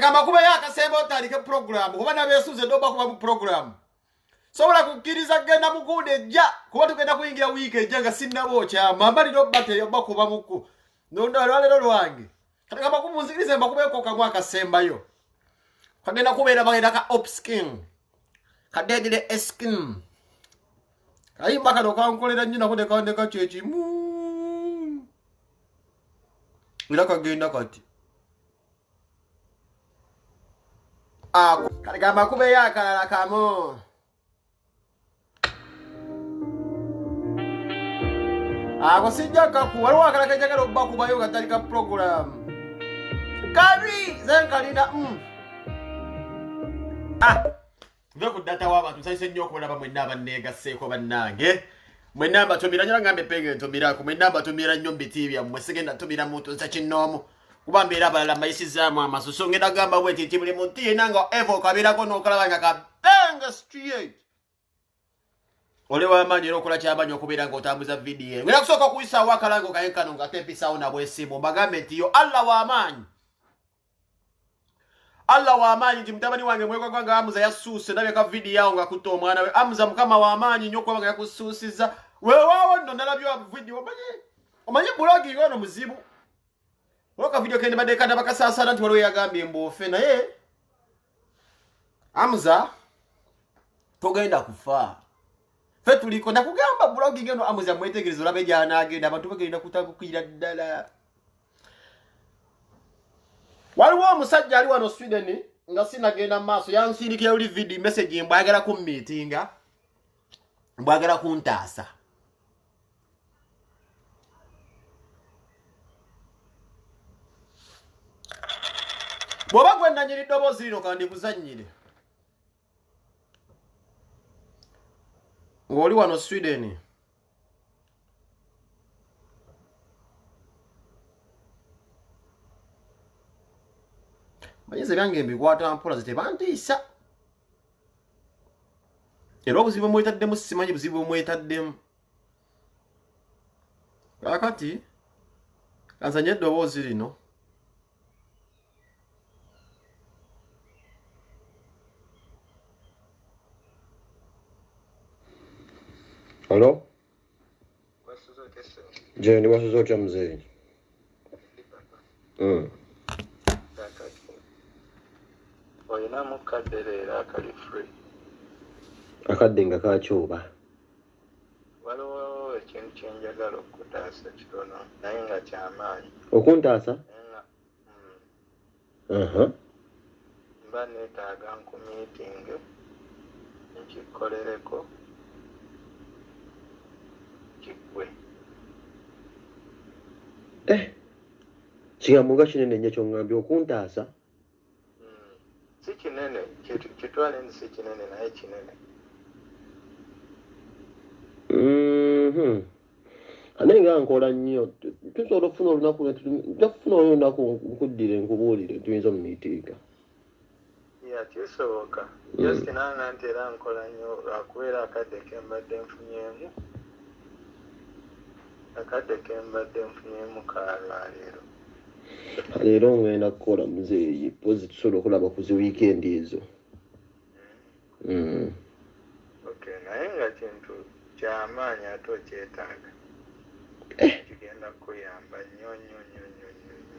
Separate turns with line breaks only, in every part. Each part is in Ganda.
kama kuba yakasemba otandike program kuba nabesuze ndoba kuba mu program sobola kukkiriza genda mukunde jja kuba tugenda kuyingira wiiki ejja nga sinnabo kyama mbali nobate yoba kuba muku nondo lwalero lwange kati kama kumunzikirize mbakubeko kamwe akasembayo kagenda kubeera bagenda ka opskin kadedile eskin kayimba kano kankolera nnyo nako nekandeka kyekimu era kagenda kati kati gamba kubeyo akalala kamu ako sijja kaku waliwo akalala kenjagala okuba kubayo katalika program kabi zenkalina Ndoku data waba tusayise nnyo okubalaba mwenna abanneegasseeko bannange mwenna mbatumira nnyo ngambe penge ntumirako mwenna mbatumira nnyo mbitiibya mmwe sigenda ntumira muntu nsa kinnoomu kuba mbeera abalala mbayisizaamu amasuso ngenda gamba bweti buli muntu yenna nga evo okabeerako n'okalaba nga kabenga straight ole w'amaanyi era okola kyamaanyi okubeera ng'otambuza vidiyo ngenda kusooka okuyisaawo akalango kayenkano nga tempisaawo nabwesimu mbagambe nti yo Allah w'amaanyi Allah wa amanyi nti mutabani wange mwekwa gwanga Amuza yasuuse ndabye ka video yawo nga kutta omwana we Amuza mukama wa amanyi nnyo kuba nga yakusuusiza weewaawo nno ndalabye video omanyi blogging ono muzibu waka video kende badde kanda bakasaasana nti waliwo yagambye mboofe naye Amuza togenda kufa fe tuliko nakugamba blogging eno Amuza mwetegereza olabe gy'anaagenda abantu bagenda kutagukira ddala waliwo omusajja ali wano Sweden nga sinagenda maaso yansindikira uli video message mbwagala ku meetinga mbwagala kuntaasa bwoba gwennanyiri ddoboozi lino kandi kuzannyire ng'oli wano Sweden Banyize byange mbikwata mpola zitebantiisa era obuzibu mwetaddemu simanyi buzibu mwetaddemu kakati kansanye eddoboozi lino
Hello? Je, wasuza otya mzee?
Oyina mukadde leero akali free.
Akadde nga kakyuba.
Waliwo ekintu kye njagala okutaasa kitono naye nga kyamaanyi.
Okuntaasa?
Mba neetaaga nku meeting nkikolereko kigwe.
Kigambo nga kinene nnyo ky'oŋŋambye okuntaasa?
Si kinene, kitwale nti si kinene naye kinene.
Ane nga nkola nnyo tusobola okufuna olunaku nkuddire nkubuulire tuyinza omumiitiika.
Kisoboka just nanga nti era nkola nnyo lwakubeera akadde kembadde nfunyemu kalwaleero.
Leero ngenda kukola muzeeyi pozi tusobola okulaba ku zi weekend ezo.
Okay, naye nga kintu kyamaanyi ate okyetaaga. Kigenda kuyamba nnyo.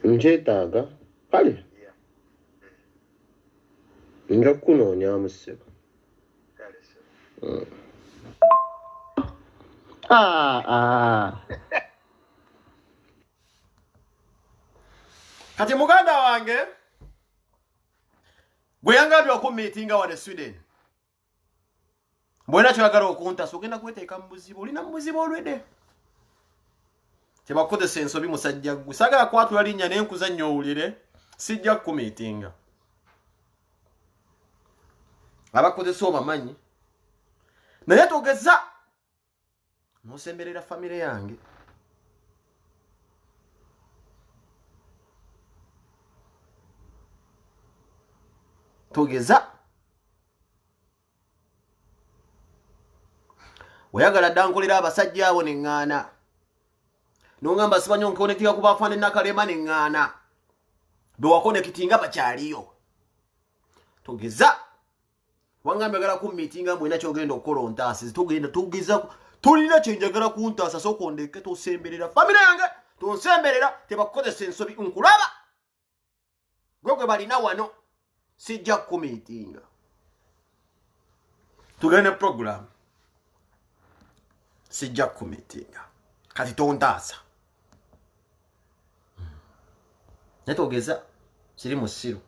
Nkyetaaga? Kale? Nja kukunoonyaamu ssebo.
Kale
kati muganda wange gwe yangambye okumiitinga wano Sweden bwena kyoyagala okuntaasa ogenda kweteeka mu buzibu olina mu buzibu olwedde tebakukozesa ensobi musajja gwe saagala kwatula linnya naye nkuzannya owulire sijja kumiitinga abakozesa obamanyi naye togeza n'osemberera famire yange togeza weyagala dda nkolera abasajja abo neŋŋaana n'ongamba sibanyo nkonekiga ku bafaana nakalema neŋŋaana bewakonekitinga bakyaliyo togeza wangambe gala ku meeting amwe na kyogenda okukola ontaasi tugeza tulina kyenjagala ku ntaasa soko ndeke tosemberera family yange tonsemberera tebakozesa ensobi nkulaba gwe balina wano sijja ku meeting tugende program sijja ku meeting kati tontaasa netogeza siri musiru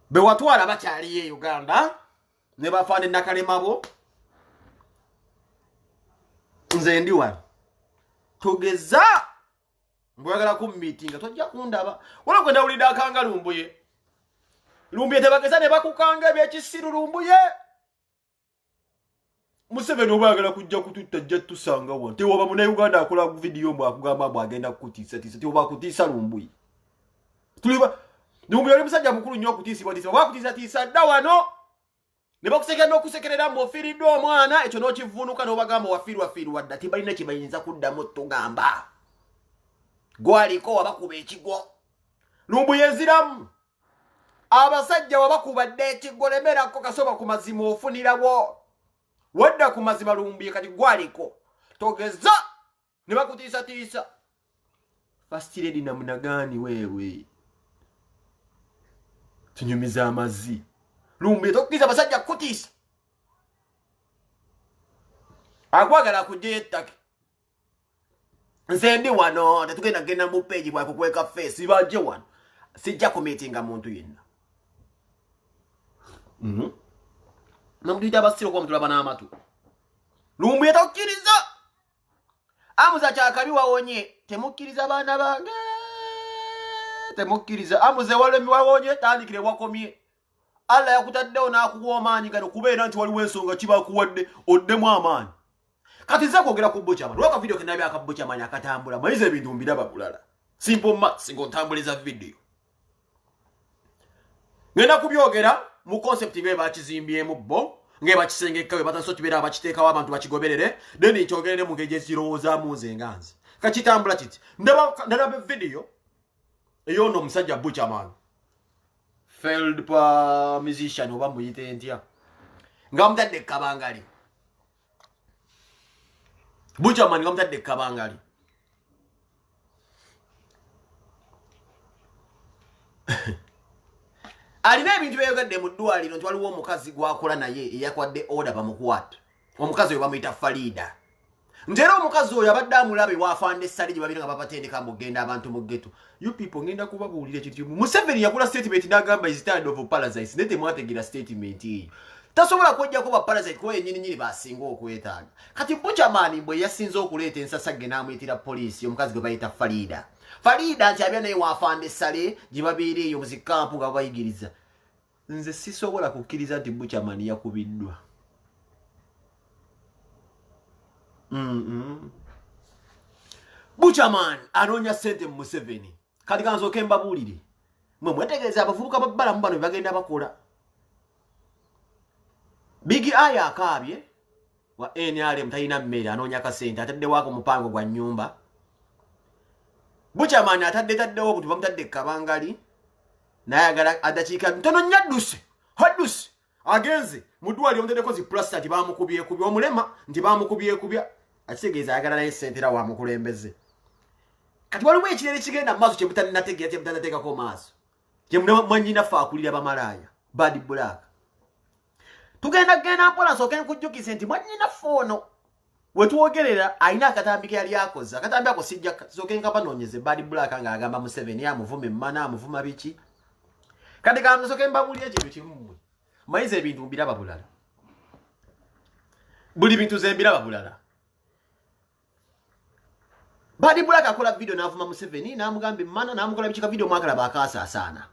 be watwala bakyali ye Uganda ne bafane nakalemabo nze ndi wano togeza mbwagala ku meeting tojja kundaba wala kwenda ulida akanga lumbuye tebageza ne bakukanga ebyekisiru lumbuye Museveni obagala kujja kututta jja tusanga wano tewoba muna Uganda akola video mwa akugamba bwagenda kutiisa tewoba kutiisa lumbuye tuliba lumbuye musajja mukulu nnyo okutiisibwa bakutiisa dda wano ne bakusekera n'okusekerera ng'ofiiriddwa omwana ekyo n'okivuunuka n'obagamba wafiirwa dda tibalina kibayinza kuddamu tugamba gwaliko wabakuba ekigo lumbuye eziramu abasajja wabakuba dde ekigo lemerako kasoba ku mazima ofunirawo wadda ku mazima lumbuye kati gwaliko togeza ne bakutiisatiisa First Lady namunagani wewe tunyumiza amazi lumbuye tokkiza basajja kutiisa akwagala kujja ettake nze ndi wano tetugenda genda mu page bwakukweka face bajje wano sijja kumeetinga muntu yenna namudita basiro kwa mtulaba n'amatu lumbuye tokkiriza amuza kyakabi wawonye temukkiriza baana bange temukkiriza amuze walemi wawonye tandikire wakomye Allah yakutaddewo n'akuwa amaanyi gano kubeera nti waliwo ensonga kibakuwadde oddemu amaanyi kati nze kwogera ku Buchaman lwaka video kenabi aka Buchaman akatambula mayize ebintu mbiraba bulala simple maths ng'ontambuleza video ngenda kubyogera mu concept nge bakizimbyemu bo nge bakisengeka we bataso kibera bakiteekawo abantu bakigoberere then nkyogere ne mu ngeri ezirowoozamu nze nganze kakitambula kiti ndaba video eyono omusajja Buchaman failed pa musician oba muyite ntya nga mutadde kabangali Buchaman nga mutadde kabangali alina ebintu byeyogadde mu ddwaliro nti waliwo omukazi gwakola naye eyakwadde order bamukwata omukazi oyo bamuyita Farida ntera omukazi oyo abadde amulabe wafande essali gye babiri nga babatendeka mugenda abantu mu ghetto you people ngenda kubabuulira ekintu Museveni yakola statement n'agamba is tired of parasites ne temwategeera statement eyo tasobola kwojjako ba parasite kuba yennyini basinga okwetaaga kati Buchaman bwe yasinze okuleeta ensasagge n'amuyitira poliisi omukazi gwe bayita Farida nti abya naye wafande essale gye babeera eyo mu zikampu nga babayigiriza nze sisobola kukkiriza nti Buchaman yakubiddwa Buchaman anoonya ssente mu Museveni kati kanzooke mbabuulire mwe mwetegereza abavubuka babbalamu bano bagenda bakola Big Eye akaabye wa NRM talina mmere anoonya kasente ataddewaako mupango gwa nnyumba Buchaman ataddewo obuti bamutadde kabangali nayagala adakiika ntono nnyo hadduse agenze mu ddwaliro mutaddeko zi plasta nti bamukubyekubya omulema nti bamukubyekubya akitegeeza ayagala naye ssentera wa mukulembeze kati waliwo ekirere kigenda mu maaso kyemutalinategeera kyemutanateekako maaso kyemwanyinaffe akulira bamalaaya Bad Black tugenda mpola nsooke nkujjukize nti mwanyinaffe ono wetwogerera alina akatambi ke yali akoze akatambi ako sijja nsooke nkapanoonyeze Bad Black ng'agamba Museveni amuvuma emmana amuvuma biki kati kansooke mbabuulira ekintu kimu mayize ebintu mbiraba bulala buli bintu ze mbiraba bulala Bad Black akola video n'avuma Museveni n'amugamba emmana n'amukola biki ka video mwakala baakasaasaana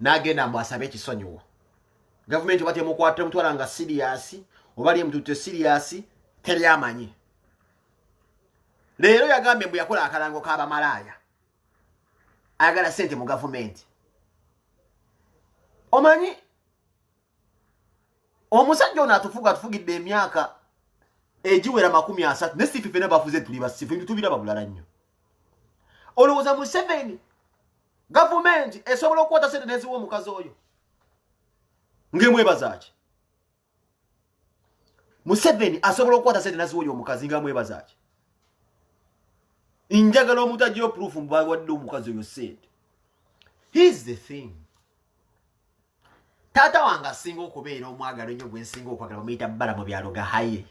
n'agenda mbu asabe ekisonyiwo gavumenti oba temukwata mutwala nga serious oba liye mutute serious teri amanyi leero yagambye mbu yakola akalango k'abamalaaya ayagala ssente mu gavumenti omanyi omusajja ono atufugidde emyaka egiwera 30 ne sifife ne bafuze tuli basifu ebintu tubiraba bulala nnyo olowooza Museveni Government esobola okukwata sente neziwa omukazi oyo ngemwebaza ki Museveni asobola okukwata sente neziwa oyo omukazi ngemwebaza ki njagala omuntu agiyo proof mbawadde omukazi oyo sente. Here's the thing. Tata wange asinga okubeera omwagalo ennyo gwe nsinga okwagala bamuyita bbala mu byalo gahaye.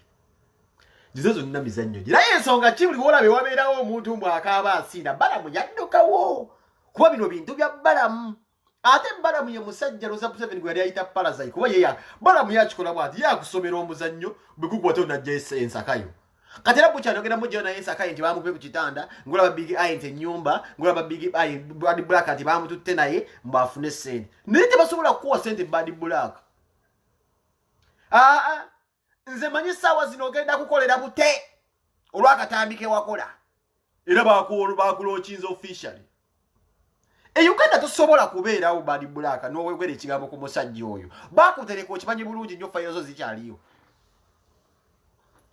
Zizo zonna mizannyo gye. Naye ensonga ki buli wolabe wabeerawo omuntu mbw'akaaba asinda bbalamu yaddukawo. Kuba bino bintu bya bbalamu. Ate bbalamu ye musajja Rosa Museveni gwe yali ayita Parasite. Kuba ye bbalamu yakikola bw'ati yakusomera omuzannyo bwe gukwata onajja ensakayo. Kati era bukyayogera mujja naye ensakayo nti bamukube ku kitanda ngolaba Big Eye nti ennyumba ngolaba Big Eye Bad Black nti bamututte naye mbafune sente. Naye tebasobola kukuwa sente Bad Black. Nze manyi ssaawa zino ogenda kukolera bute olwakatambike wakola era bakulookinza officially. Uganda tosobola kubeerawo Bad Black n'owegwera ekigambo ku musajja oyo bakutereka okimanyi bulungi nnyo fayiro zo zikyaliyo.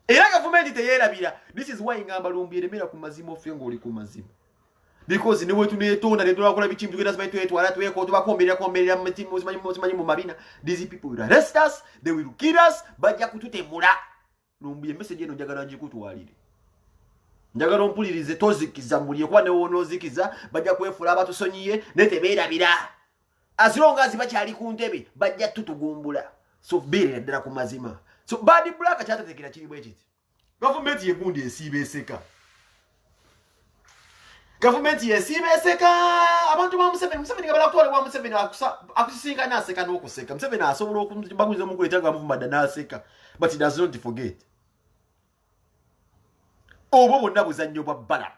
Era gavumenti teyeerabira. This is why ngamba lumbi eremera ku mazima ofe ng'oli ku mazima. Because niwe tuneetonda ne tulakola bikintu tugenda simanyi twetwala tweko tubakomberera mu mutimu simanyi mu mabina. These people will arrest us, they will kill us, bajja kututemula. Lumbi message eno njagala ngikutwalire. Njagala ompulirize tozikiza muli kuba ne wonoozikiza bajja kwefula abatusonyiye ne tebeerabira. As long as bakyali ku ntebe bajja tutugumbula. So beerera ddala ku mazima. So Bad Black kyatatekera kiri bwe kiti. Gavumenti yegundi esiiba eseka. Gavumenti yesiiba eseka. Abantu ba Museveni gabala kutwala wa Museveni akusisinkana aseka n'okuseka. Museveni asobola okubaguliza mu kwetanga amuvumada n'aseka. But he does not forget. Obwo bonna buzannyo bwa bbala.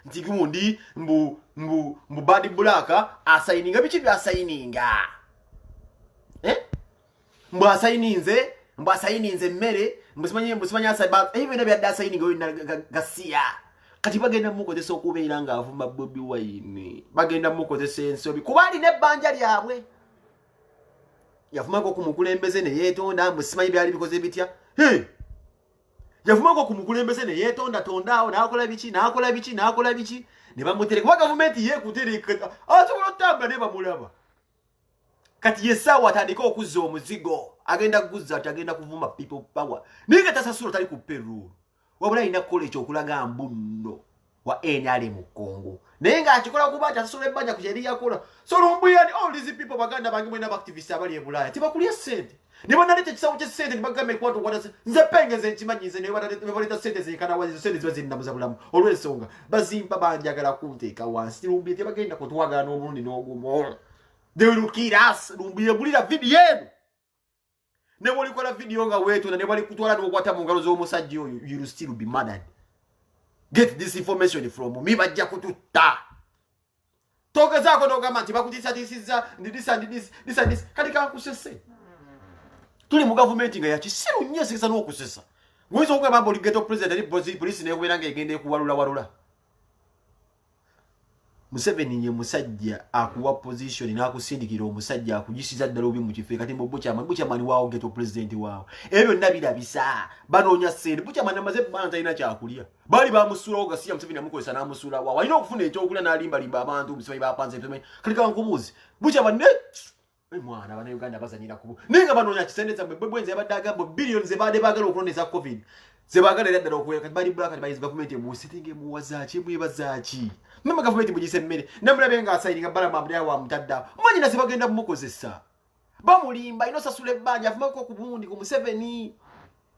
Nti gundi mbu Bad Black asayininga biki byasayininga. Mbu asayininze mmere mbusimanyi asaba ebintu byadde asayininga oyo gasiya. Kati bagenda mukozesa okubeera ng'avuma Bobi Wine. Bagenda mukozesa ensobi kuba alina ebbanja lyabwe. Yavumako ku mukulembeze ne yeetonda mbusimanyi byali bikoze bitya. Yavumako ku mukulembeze ne yeetonda tondaawo n'akola biki ne bamutereka kuba gavumenti yeekutereka asobola otambula ne bamulaba. Kati yesaawa atandika okuzza omuzigo agenda kuguzza ati agenda kuvuma people power naye nga tasasula tali ku payroll wabula alina kukola ekyokulaga mbunno wa NRM mu Congo naye ng'akikola kuba ati asasula ebbanja ku kyeri yakola. So lumbuyani all these people baganda bange mwena activists abali e Bulaaya tebakulya ssente ne bannaleeta ekisawo ky'essente ne bagamba ekwata okwata nze pengeze nkimanyize ne baleeta ssente zenkanawa izo ssente ziba zinnamuza bulamu olw'ensonga bazimpa banjagala kunteeka wansi lumbi tebagenda kutwagala n'omulundi n'ogumu. They will kill us. Lumbiye video eno. Ne bolikola video nga wetu ne bali kutwala n'okwata mu ngalo z'omusajja oyo you will still be murdered. Get this information from me bajja kututta. Toka zako n'ogamba nti bakutiisatiisiza this kati kankusese. Tuli mu gavumenti nga yakisiru nnyo esigisa n'okusesa. Muyinza okugamba mbu oli ghetto president poliisi neekubeera nga egenda ekuwalula. Museveni ye musajja akuwa position n'akusindikira omusajja akugisiza ddala obi mu kifo kati mu Buchaman waawo ghetto president waawo. Ebyo byonna birabisa banoonya ssente. Buchaman amaze bbanga talina kyakulya. Bali bamusuulawo gasiya Museveni amukozesa n'amusuula waawo. Alina okufuna ekyokulya n'alimbalimba abantu Museveni bapanze kati kankubuuzi. Buchaman mwana Bannayuganda bazanyira kubu. Naye nga banoonya kisendeza bwenzi yabadde agamba billions ze baadde baagala okulondeza COVID. Ze baagala era ddala okuwera kati Bad Black bayizi gavumenti emuusitenge muwazaaki mwebazaaki. Mema gavumenti mugise mmere namulabe nga asayiringa Balama Abdala wa mutadda mwanyi nasi bagenda mukozesa bamulimba ino sasula ebbanja afumako ku bundi ku Museveni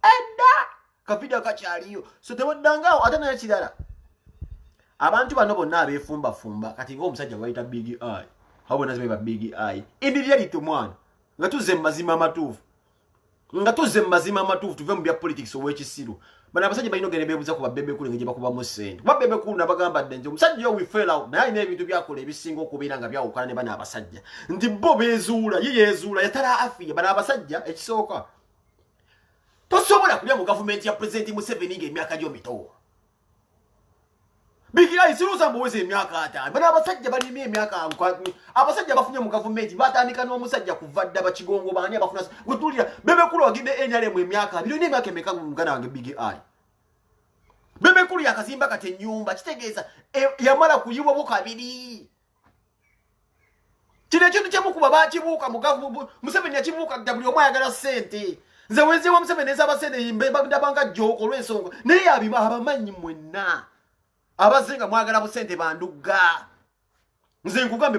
edda kapida kakyaliyo so tebaddangawo ate naye kirala abantu bano bonna abeefumba kati ng'omusajja bayita Big Eye habona ziba Big Eye indiriya lito mwana nga tuzze mazima amatuufu tuve mu bya politics ow'ekisiru. Bana abasajja balina ogenda beebuuza ku babebe kule nga gye bakubamu ssente. Babebe kulu nabagamba dde nti omusajja we fell out naye alina ebintu byakola ebisinga okubeera nga byawukana ne bana abasajja. Nti bo beezuula ye yeezuula yatala afiya bana abasajja ekisooka. Tosobola kulya mu gavumenti ya President Museveni ng'emyaka gyo mito. Big Eye siruza mbuweze emyaka 5. Bana abasajja balina emyaka abasajja bafunye mu gavumenti batandika n'omusajja kuva dda bakigongo baani abafuna gutulira bebe kulu agide NRM emyaka 2 n'emyaka emeka mugana wange Big Eye. Bebe kulu yakazimba kati ennyumba kitegeeza yamala kuyiwa bo kabiri. kino ekintu kyemukuba bakibuuka mugavu Museveni yakibuuka buli omu ayagala ssente nze wenzi wa Museveni ezaba ssente ndabanga jjoko olw'ensonga naye abamanyi mwenna abazinga mwagala busente bandugga nze nkugambe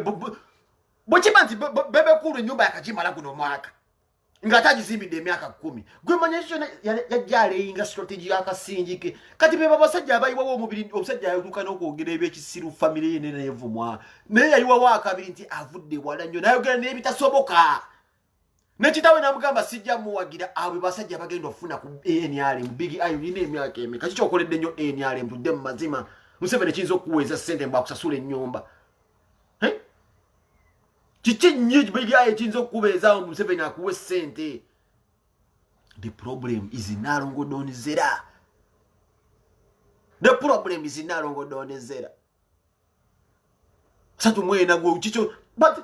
bwekima nti bebekulu ennyumba yakagimala guno mwaka nga tagizimbidde emyaka 10 gwe manya ekyo yajja aleyinga strategy y'akasinjike kati beba basajja abayiwawo omubiri omusajja yaduka n'okwogera ebyekisiru famire ye nenevumwa naye yayiwawo akabiri nti avudde wala nnyo nayogera n'ebitasoboka nekitawe namugamba sijja muwagira abo basajja bagenda ofuna ku NRM big ayo ine emyaka eme kati kyokoledde nnyo NRM tudde mu mazima Museveni kiyinza okuweeza ssente mbu akusasula ennyumba kiki nnyo big ayo kiyinza okukubeezaawo Museveni akuwe ssente. The problem is Narongo Donizera. The problem is Narongo Donizera. Satu mwena go chicho but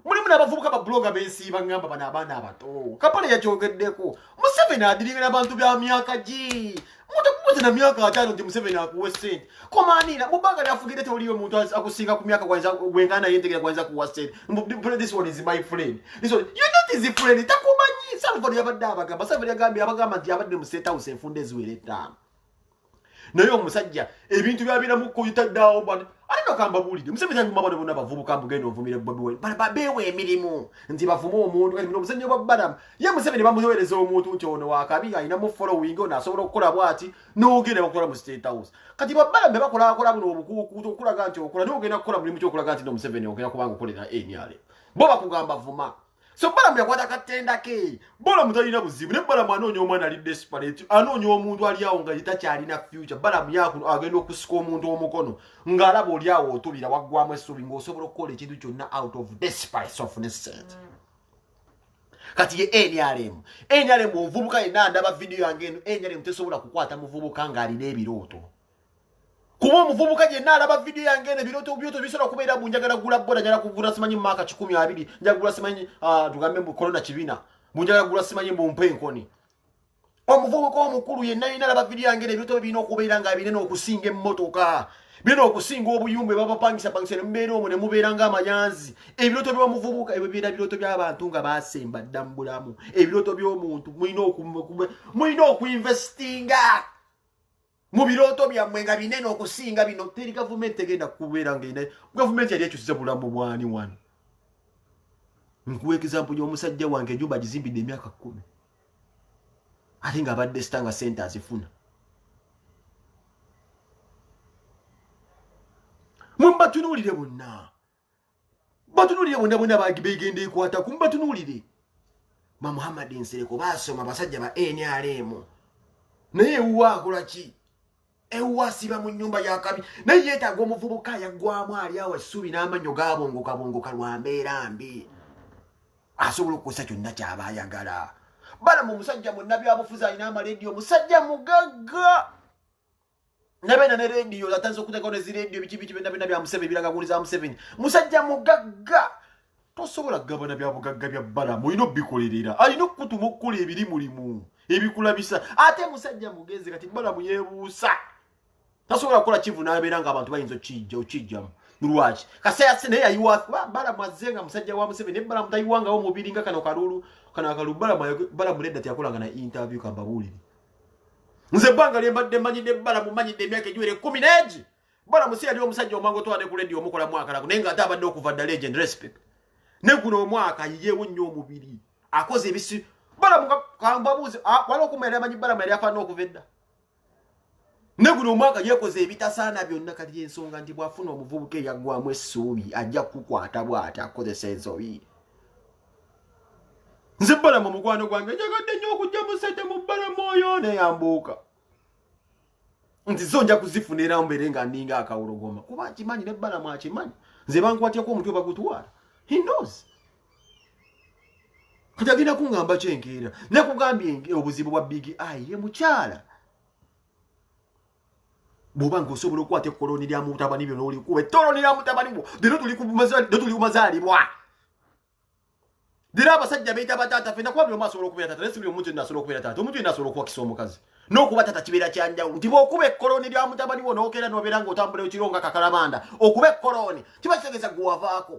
muli muna bavubuka ba blogger bensi bangamba bana abana abato kapale yachogeddeko Museveni adiringa n'abantu bya myaka gi mutu na myaka 5 ndi Museveni akuwe sente komanira mubanga lyafugire toliyo muntu akusinga ku myaka kwanza wengana yentegera kwanza kuwa sente this one is my friend this one you not is friend takumanyi salvo yabadde abagamba Museveni abagamba nti abadde mu state house enfunde ziwere ttaano naye omusajja ebintu byabira mu kuyitaddawo bwana alina kamba bulide Museveni aguma bano bonna bavubuka mbugenda ovumire Bobi Wine babewe emirimu nti bavuma omuntu kati omusajja wa Balamu ye Museveni bamuyoereza omuntu nti ono wakabi alina mu following ono asobola okukola bwati n'ogenda bakola mu state house kati Balamu bakola buno obukuukuuto okulaga nti okola n'ogenda kukola mulimu kyokulaga nti Museveni ogenda kubanga okolera NRM bo bakugamba vuma so Balamu yakwata katenda ke Balamu talina buzibu ne Balamu anoonya omwana ali desperate anoonya omuntu ali awo nga takyalina future Balamu yakuno agenda okusika omuntu omukono ng'alaba oli awo otubira waggwamu essubi ng'osobola okukola ekintu kyonna out of desperate of necessity kati ye NRM omuvubuka yenna ndaba video yange eno NRM tesobola kukwata muvubuka ng'alina ebirooto kuba omuvubuka yenna alaba video yange eno ebirooto byoto bisobola kubeera bunjagala gula boda njala kugula simanyi mu maka 12 njala kugula simanyi tugambe mu corona kibina bunjagala kugula simanyi mu mpe enkoni omuvubuka omukulu yenna alaba video yange eno ebirooto bino okubeera nga binene okusinga emmotoka bino okusinga obuyumbe babapangisa ne mubeera omwo ne mubeera ng'amayanzi ebirooto by'omuvubuka ebyo bibeera birooto by'abantu nga baasemba dda mu bulamu ebirooto by'omuntu mulina okuinvestinga mu birooto byammwe nga binene okusinga bino teri gavumenti egenda kubeera ng'ine gavumenti yali ekyusiza bulamu bwani wano nkuwa example y'omusajja wange enjumba agizimbidde emyaka 10 ate ng'abadde sitanga sente azifuna Mumbatunulire bonna bagibegende ekwataku mbatunulire ma Muhammad Nsereko basoma basajja ba NRM naye ewuwa akola ki ewuwa siba mu nnyumba ya kabi naye yeetaaga omuvubuka yaggwamu ali awo essubi n'amannyo gaabongoka lwambeera mbi asobola okukosa kyonna kyaba ayagala Balamu omusajja mu nabyabufuzi alina amalediyo musajja mugagga nabena ne radio atanze okuteka ne ziradio biki benda bya Museveni biragaguliza Museveni musajja mugagga tosobola gabana bya bugagga bya Balamu ino bikolerera alina okutuma okukola ebiri mulimu ebikulabisa ate musajja mugezi kati Balamu yebuusa tasobola kukola kivu n'abeera nga abantu bayinza okijjamu lwaki kaseya sene yayiwa Balamu azenga musajja wa Museveni ne Balamu tayiwangawo mubiri nga kano kalulu Balamu ledda tyakolanga na interview kambabulire nze banga lyembadde manyidde Balamu manyidde emyaka egiwere 10 n'egi Balamu si yali omusajja omwango twane ku radio omukola mwaka naku naye nga ate abadde okuva dda legend respect ne guno omwaka yiyeewo nnyo omubiri akoze ebisi Balamu kambabuuze wali okumera amanyi Balamu yali afaana okuva edda ne guno omwaka yeekoze ebitasaana byonna kati ensonga nti bw'afuna omuvubuka eyaggwamu essuubi ajja kukukwata bw'ati akozesa ensobi nze Balamu mukwano gwange njagadde nnyo okujja mu sente mu Balamu oyo neyambuuka nti zo nja kuzifunira mbere nga nninga akawologoma kuba nkimanyi ne Balamu akimanyi nze bankwatyako omutwe bagutwala he knows kati agenda kuŋŋamba kyenkeera nekugambye obuzibu bwa Big Eye ye mukyala bw'oba ng'osobola okukwata ekkoloni lya mutabani byo n'olikuba ettoloni lya mutabani bwo dero tuli ku mazaalibwa dira abasajja beita batata fena kwa byo masobola okubeera tata nesi buli omuntu nasobola okubeera tata omuntu nasobola okuwakisa omukazi n'okuba tata kibeera kyanjawulo nti bw'okuba ekkoloni lya mutabani wo n'okeera n'obeera ng'otambula ekiro nga kakalabanda okuba ekkoloni kiba kitegeeza gwe wavaako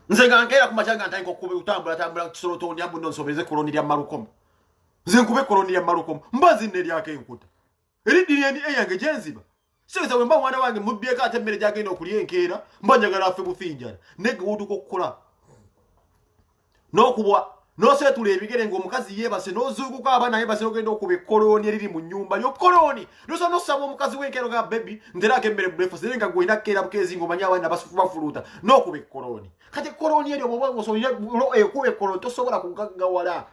nze nga nkera ku machanga ntayiko kube utambula kisolo tondi ambu nonsobeze koloni lya malukomo nze nkube koloni lya malukomo mbazi ne lyake enkuta eri dini eyange jenziba sikuza wemba mwana wange mubyeka atemmere jagenda okulyenkera mbanjagala afe bufinjana nege wutuko okukola n'okubwa n'osetula ebigere ng'omukazi yeebase n'ozuukuka abaana yeebase n'ogenda okuba ekkoloni eriri mu nnyumba ly'okkoloni n'osobola n'osaba omukazi w'enkero ga bebi nderaako emmere breakfast era nga gwolina kkeera bukeezi ng'omanyi abaana bafuluuta n'okuba ekkoloni kati ekkoloni eryo bw'oba ng'osolina ekuba ekkoloni tosobola kugaggawala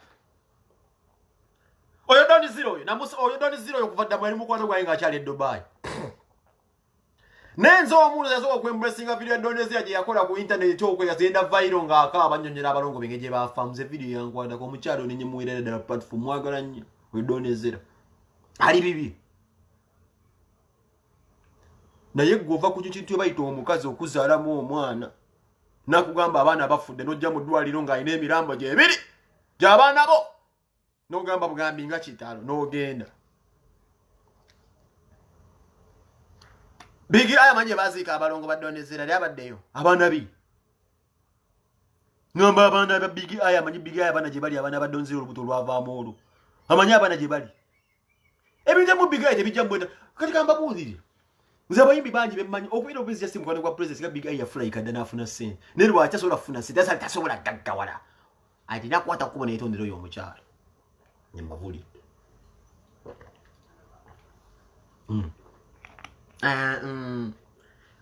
oyo Doni Zero oyo kuva dda mwali mukwano gwange ng'akyali e Dubai nenzo omuntu yasobola okwembulesinga video ya Doni Zero gye yakola ku internet okwe yazenda viral ng'akaaba annyonnyera abalongo benge gye baafa muze video yankwatako omukyalo ne nyemuweerera ddala platform mwagala nnyo oyo Doni Zero ali bibi naye gw'ova ku kintu bayita omukazi okuzaalamu omwana nakugamba abaana bafudde n'ojja mu ddwaliro ng'alina emirambo gy'ebiri gy'abaana bo n'ogamba bugambi nga kitalo n'ogenda Bigi aya manje bazika abalongo ba Doni Zero ali abaddeyo abaana bi ngamba abaana ba Bigi aya manyi Bigi aya bana gye bali abaana ba Doni Zero olubuto lwavaamu olwo amanyi abaana gye bali ebintu mu Bigi aya tebijja mbwena kati kamba buulire nze abayimbi bangi bemmanyi okubira obwezi ya simu kwano kwa president ga Bigi aya yafula ikadda n'afuna ssente ne lwaki asobola kufuna ssente tasobola gaggawala alina kukwata kubona etondero y'omukyalo nyembavuli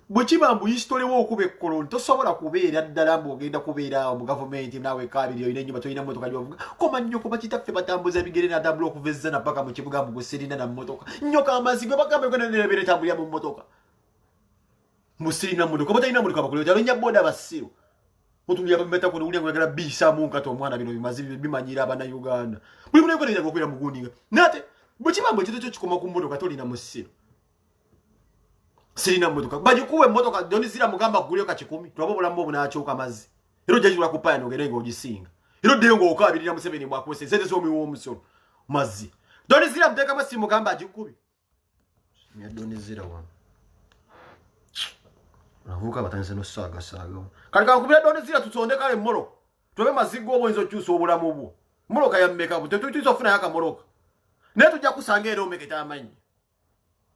bwekibambu history w'okuba ekkoloni tosobola kubeera ddala mbw'ogenda kubeera mu gavumenti naawe kaabiri olina ennyumba tolina mmotoka gyovuga koma nnyoko bakitaffe batambuza ebigere n'atambula okuva ezzana paka mu kibuga mbu gwe sirina na mmotoka nnyoka amazzi gwe bagamba gwe nerebera etambulira mu mmotoka mbu sirina mmotoka oba talina mmotoka bakulira alonya booda basiru otumya bameta kono uli ngwagala bisamu nkati omwana bino bimazi bimanyira abana Uganda buli muntu yekolera okubeera mu guninga nate bwekibambu ekito kyo kikoma ku mmotoka tolina mu ssiru sirina mmotoka bagikuwe mmotoka Doni Zero mugamba gulyo ka 10 twabo bulamu obunaakyuka mazzi ero jajula ku paya nogere ngo ogisinga ero deyo ngo okabirira Museveni bwakwese sente zo miwo omusolo mazzi Doni Zero muteka masimu mugamba agikubi ya Doni Zero wa navuka batanze no saga kali kankubira Doni Zero tutonde kale mmolo tobe mazigo obwenzo kyusa obulamu bwo mmoloka ya mmeka buto tutofuna yaka moloka ne tujja kusanga ero omeketa amanyi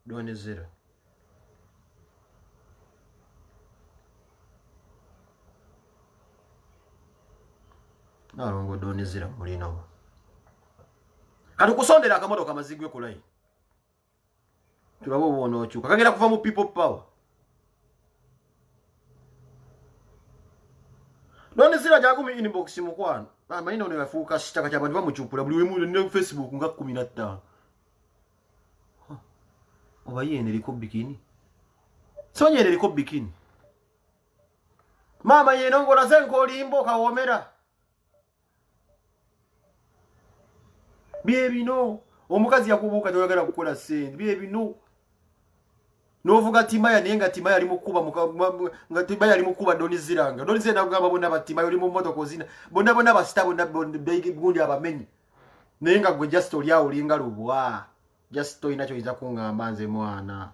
Doni Zero narongo Doni Zero mulinawo kati kusondera akamotoka mazigwe kulayi tulabo bono okyuka kagenda kuva mu people power Doni Zero jagumi inbox mukwano amanyi ono yafuuka kitaka ky'abantu bamukyukula buli wemu ne Facebook nga 15 oba yene liko bikini sonye liko bikini mama yeno ngola zenko limbo kawomera byebino omukazi yakubuuka toyagala kukola sente byebino novuga Timaya nenga Timaya ali mukuba nga Timaya ali mukuba Doni Zero Doni Zero nagamba bonna batimaya oli mu motoka ozina bonna basita bonna gundi abamenyi nenga gwe just oli awo linga lubwa just toyina kyoyinza kungamba nze mwana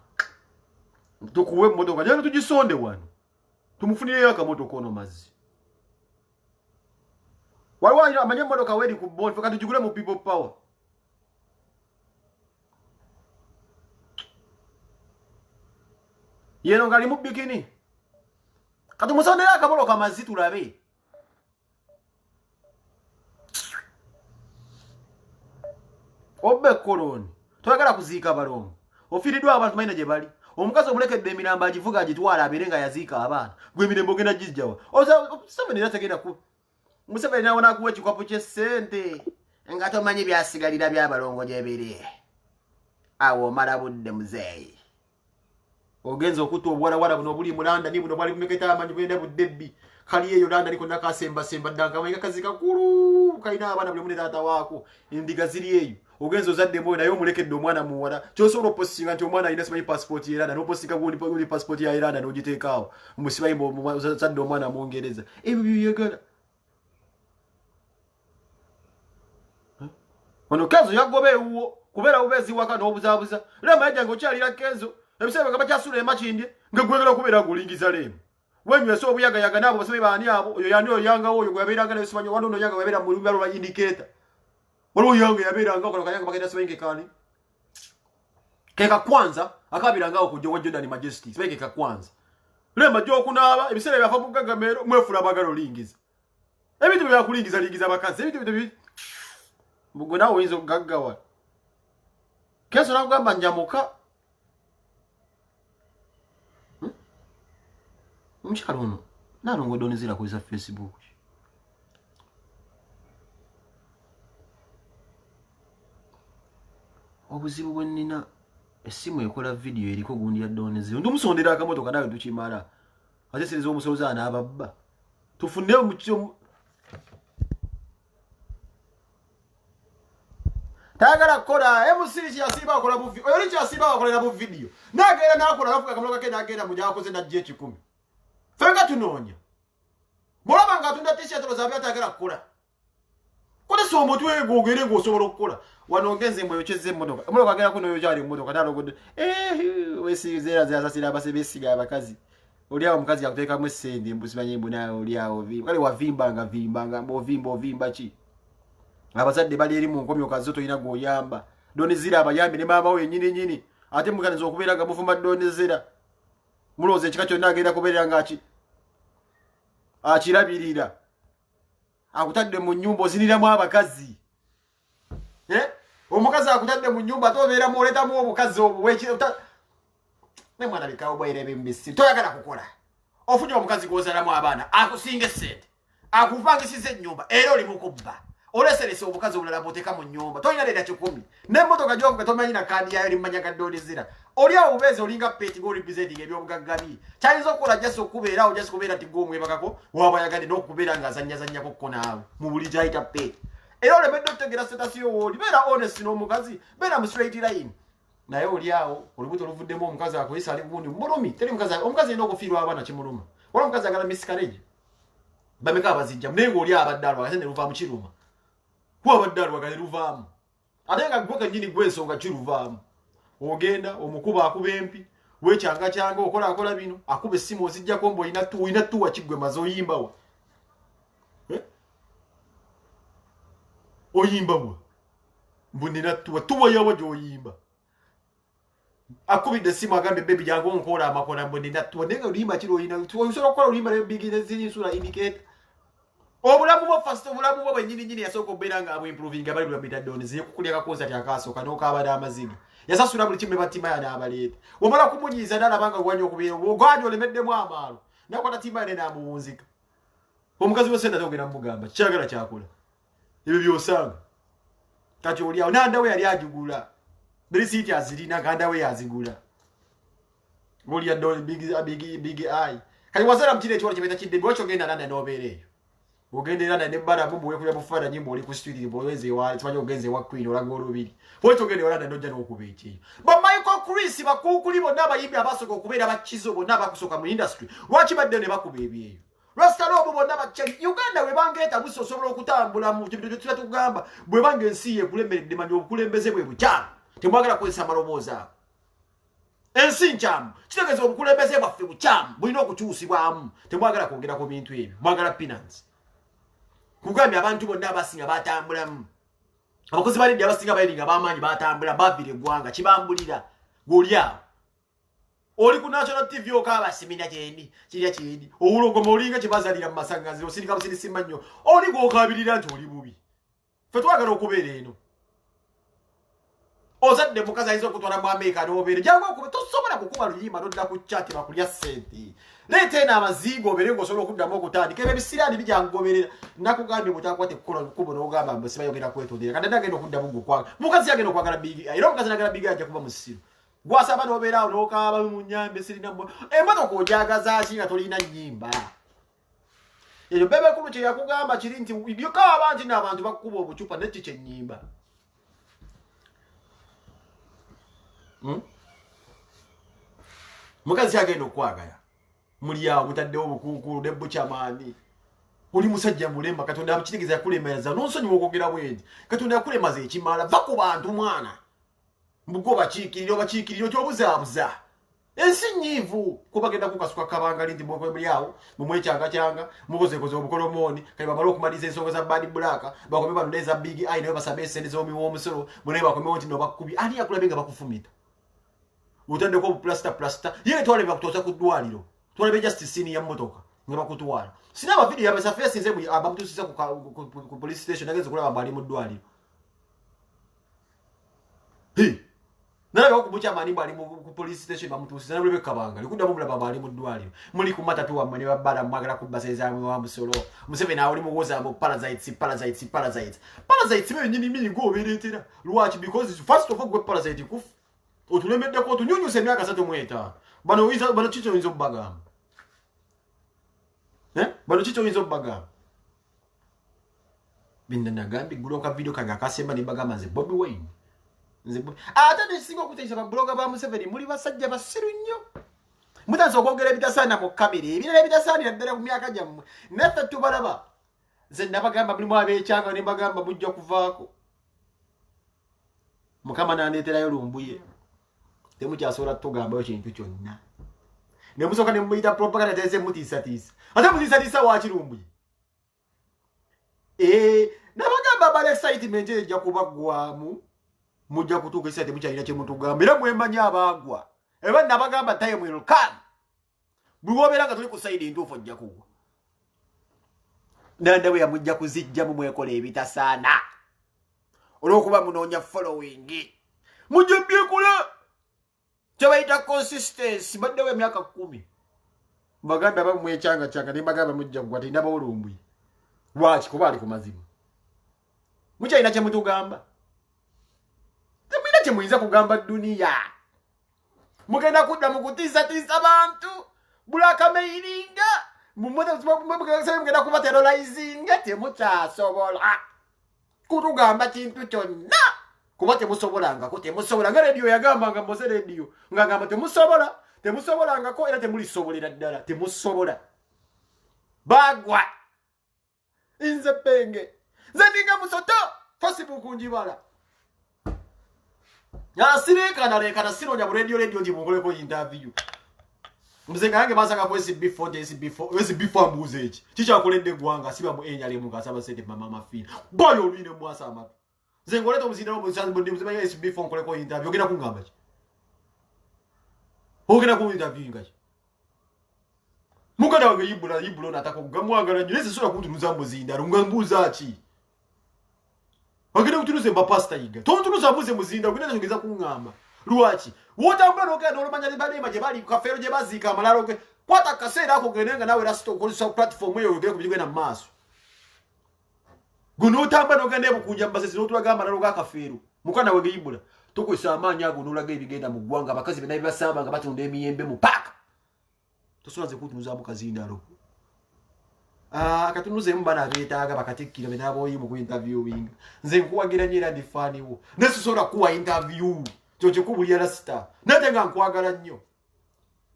tukuwe motoka jana tugisonde wano tumufunireyo akamotoka ono mazzi waliwo amanye motoka weri ku bondi kati tugule mu people power yeno ngali mu bikini kati musondera akamotoka mazzi tulabe obbe koloni toyagala kuziika balongo ofiiriddwa abantu mayina gye bali omukazi omulekedde emirambo agivuga agitwala abeere nga yaziika abaana gwe emirembe ogenda gijjawa Museveni era tegenda ku Museveni nawona kuwa ekikopo ky'essente nga tomanyi byasigalira by'abalongo gye biri awo omala budde muzeeyi ogenza okutta obuwalawala buno obuli mu London buno bwali bumeketa amanyi bwenda buddebbi kali eyo London aliko nakasembasemba ddankamanyi kazi kakulu kalina abaana buli mune taata waako endiga ziri eyo ogenza ozadde mwoyo naye omulekedde omwana muwala kyosobola opostinga nti omwana alina simanyi passport ye London n'opostinga gundi passport ya London n'ogiteekaawo musimanyi ozadde omwana Mungereza ebyo byeyagala ono Kenzo yagoba ewuwo kubeera ubezi waka n'obuzaabuza lema yajja ng'okyalira Kenzo ebiseera nga bakyasula emakindye nga gwegala okubeera gulingiza lemu wenyu so buyaga yaga nabo basabe bani abo oyo yani oyanga oyo gwabiranga ne simanyo wano yanga wabira mu lubalo lwa indicator walo yanga yabiranga ko kayanga bagenda sibenge kani keka kwanza akabiranga okujjo wa Jordan Majesty sibenge ka kwanza lemba jo kunaba ebisere byafa mugagamero mwefula bagalo lingiza ebintu bya kulingiza lingiza bakazi ebintu mbugo nawo inzo gaggawa keso nakugamba njamuka mchikalo ono nalongo donezera ku Facebook obuzibu bwenina esimu ekola video eriko gundi ya donezera ndumusondera akamotoka nawe tukimala ate serizo omusoza ana ababba tufunde mu tagala kola MC yasiba kola bu video oyo yasiba kola bu video nagera nakola alafu akamotoka ke nagera muja akoze na G10 fenga tunonya mulaba nga tunda t-shirt rozabya tagala kola kola so mutwe gogere go sobola kola wanogenze mboyo cheze motoka mulo kagera kuno yo jali motoka dalo gode wesi zera zasasira basebesiga abakazi oliawo mukazi yakuteka mwesende mbusibanye mbona oliawo kale wavimbanga vimbanga ovimba chi abazadde bali eri mu nkomyo kazoto ina goyamba donezira abayambi ne mama we nyini ate mukanzo okubeeraga mufuma donezira muloze chikacho nagenda kubeera ngachi achirabirira akutadde mu nyumba ziniramu abakazi omukazi akutadde mu nyumba tobeera mu oleta mu omukazi obuwechi ne mwana bikawo bwerebe mbisi toyagala kukola ofunye omukazi gozalamu abaana akusinga sente akuvangisize nyumba era oli mukubba oleserese obukazi obulala boteka mu nyumba toyina leda 10 ne motoka gyo kutomanyi na kandi yayo limanyaga donezira oli awo ubeze olinga peti go representing ebyobugaggabi kyalizo okukola just okubeera o just kubeera ti gomwe bakako wabayagade n'okubeera nga azanya kokko naawe mu buli gyayita peti era olemedde otegera status yo woli beera honest n'omukazi beera mu straight line naye oli awo olubuto oluvuddemu omukazi akoyisa ali gundi mulumi teri omukazi ina okufiirwa abaana kimuluma wala omukazi agala miscarriage bameka abazijja naye ng'oli abaddalwa akasene luva mu kiruma kuwa baddalwa kale luvaamu ate nga gwe kennyini gwensonga kiruvaamu ogenda omukuba akuba empi wekyanga okola bino akuba essimu ozijjako mbu oyina tuwa kiggwe maze oyimbawa oyimbawa mbu nina tuwa yawa gy'oyimba akubidde essimu agambye bebi jangu onkola amakola mbu nina tuwa naye nga oluyimba kiri oyina osobola okukola oluyimba nebigizini nsula indicate obulamu bwo first obulamu bwo bwennyini yasooka okubeera nga abwimprovinga bali bulabita donezi yekukulya akakonsa tyakasooka n'okaabala amaziga yasasula buli kimu batimaya n'abaleeta wamala kumunyiiza n'alabanga gwanya okubeera ogwanya olemeddemu amaalo nakwata timaya n'amuwunzika omukazi wesenda togenda mumugamba kyagala kyakola ebyo byosanga kati oliawo nandawe yali agigula berisiiti azirina gandawe yazigula olya big eye kati wasala mukiro ekiwala kyebeta kiddembi wakyogenda nanda n'obeera eyo ogendera na nebara bumbu wekula bufana nyimbo oli ku street boyeze wali twaje ogenze wa queen olanga olubiri poito ogende wala ndojja n'okubeeki ba Michael Chris bakukuli bonna abayimbi abasoka okubeera bakizo bonna abakusoka mu industry lwaki badde ne bakuba ebyeyo Rasta lobo bonna bakyali Uganda we bangeeta buso osobola okutambula mu kintu kye tugamba bwe bange ensi yekulemberedde manyi obukulembeze bwe bukyama temwagala kwesa amalobooza ensi nkyamu kitegeeza obukulembeze bwaffe bukyamu bulina okukyusibwamu temwagala kwogera ku bintu ebyo mwagala finance kugambye abantu bonna abasinga batambulamu abakozi balindi abasinga bayiringa bamaanyi batambula bavira eggwanga kibambulira goliawo oli ku national tv okaba simina kyendi kirya kyendi obulogoma olinga kyebazalira mu masanganziro osirika busirisiima nnyo oli gwokabirira nti oli bubi ffe twagala okubeera eno ozadde mukazi ayinza okutwala mu Amerika n'obeere jangu okube tosobola kukuba luyimba n'odda ku chat bakulya ssente leeta eno amazigo obeere ng'osobola okuddamu okutandika ebyo ebisiraani bijangoberera nakugambye mutakwate kukola lukubo n'ogamba mbu sibayogera kwetondera kandi nagenda okuddamu gwokwaga mukazi yagenda okwagala bigi era omukazi nagala bigi ajja kuba musiru gwasaba n'obeera awo n'okaaba mu nnyambe sirina emmotoka ojagaza ki nga tolina nnyimba ebyo bebekulu kye yakugamba kiri nti byokaaba nti n'abantu bakukuba obucupa nekyo kyennyimba mukazi agenda okwagala muli awo mutaddewo obukuukulu ne bukyamaani oli musajja mulemba katonda abukitegeeza yakulemeza n'onsonyiwa okwogera bwendi katonda yakulemaza ekimala va ku bantu mwana mbugo obakiikirira obakiikirira okyobuzaabuza ensi nyivu kuba genda kukasuka kabanga lindi mwekwe mlyawo mumwekyanga kyanga mukozekoze obukolomoni kali bamala okumaliza ensonga za bad black bakomye banoneza big eye nayo basabe sente z'omiwa omusolo mune bakomye nti no bakubi ani yakulabe nga bakufumita utande ko plaster yeye twale bakutoza ku ddwaliro twale justice sini ya motoka nga bakutwala sina ba video yabasa face nze abamutusisa ku police station ageze kulaba bali mu ddwaliro nalaba okubucha mani bali mu police station bamutusisa nabulebe kabanga likunda mubula bali mu ddwaliro muli ku matatu wa mane babala mwagala kubaseza amwe wa musolo musebe nawe limu woza abo parasites be nyini mini go beretera lwachi because first of all go parasite kufu otulemedde ko tunyunyuse myaka 3 mweta bano chicho inzo bagamba bano chicho inzo bagamba binda nagambi guloka video kanga kasemba ni bagamba nze Bobby Wine ate nesinga okuteesa babloga ba Museveni muli basajja basiru nnyo mutanso okwogera ebitasaana mu kamera ebirala ebitasaanira ddala ku myaka gyammwe naffe tubalaba nze nabagamba mulimu abeekyanga ne bagamba mujja kuvaako mukama n'andeeterayo lumbuye temukyasobola tugambayo kintu kyonna ne musooka ne muyita propaganda tese mutiisatiisa ate mutiisatiisa wakirumbuye nabagamba bala excitement ejja kubaggwamu mujja kutuuka ekisa temukyalina kyemutugamba era mwemanya abagwa eba nabagamba time will come buli wobeera nga tuli ku sayidi ntuufu ojja kugwa nandawe yamujja kuzijjamu mwekola ebitasaana olw'okuba munoonya following mujja byekola kyebayita consistency baddewo emyaka 10 baganda bamwekyanga ne bagamba mujja kugwa tinabawo olumbuye lwaki kuba ali ku mazima mukyalina kyemutugamba temwina kyemuyinza kugamba duniya mugenda kudda mu kutiisatiisa bantu bulakameiringa mugenda kuba terrorizinga temukyasobola kutugamba kintu kyonna kuba temusobolangako nga rediyo yagambanga mose rediyo ngagamba temusobolangako era temulisobolera ddala temusobola bagwa nze penge nze ndinga musoto Facebook njibala lekana sironya mu radio njibungoleko interview mzenga yange basanga ku SB4 ambuze eki kikyakoledde eggwanga siba mu enyale mu kasaba sente mama mafina boyo olwine mwasa amatu zengoleta omuzindalo mu muzima SB4 nkoleko interview ogenda kungamba ki ogenda ku interview ngachi mukada wange yibulo nataka kugamwagala nnyo ese sola kutunuza muzindalo ngambuza ki bagenda kutunuza mbapasta yiga tontunuza muze muzinda ogenda ngeza kungamba lwaki wotambula ogenda olumanya libalema gye bali kafeero gye bazika amalalo ge kwata kaseera ako genenga nawe rasito okozesa platform eyo ogende kubigenda mu maaso guno otambula ogenda ebukunja mbasesi n'otulaga amalalo ga kafeero mukana wange yibula tokozesa amaanyi ago n'olaga ebigenda mu ggwanga abakazi be naye basamba nga batunda emiyembe mu paaka tosobola ze kutunuza mu kazindalo katunuze mbana beetaaga bakatikkira be n'abooyi mu ku interviewing nze nkuwagira nnyo era ndifaaniwo nesosobola kuwa interview kyo kikubulya rasita nate nga nkwagala nnyo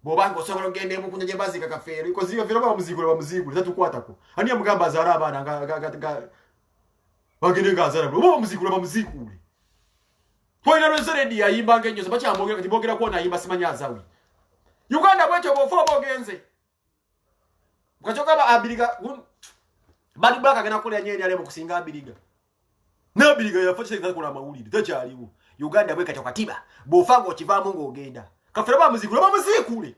bw'obanga osobola ogenda emukunya gye bazika kafeero ikoziga feero bamuzigule tatukwatako ani amugamba azaala abaana bagende ngaazaala oba bamuzikule twalina lwenso redi yayimbanga ennyo bakyamwogera kati boogera kwona ayimba simanya azawi uganda bwekyo bwofa oba ogenze mukacokaba abiriga badi black agenda kukolera nnyo enyalemu kusinga abiriga n'abiriga yafa kitakola amawulire takyaliwo uganda bwekatyo katiba bw'ofa ng'okivaamu ng'ogenda kafeero bamuzikule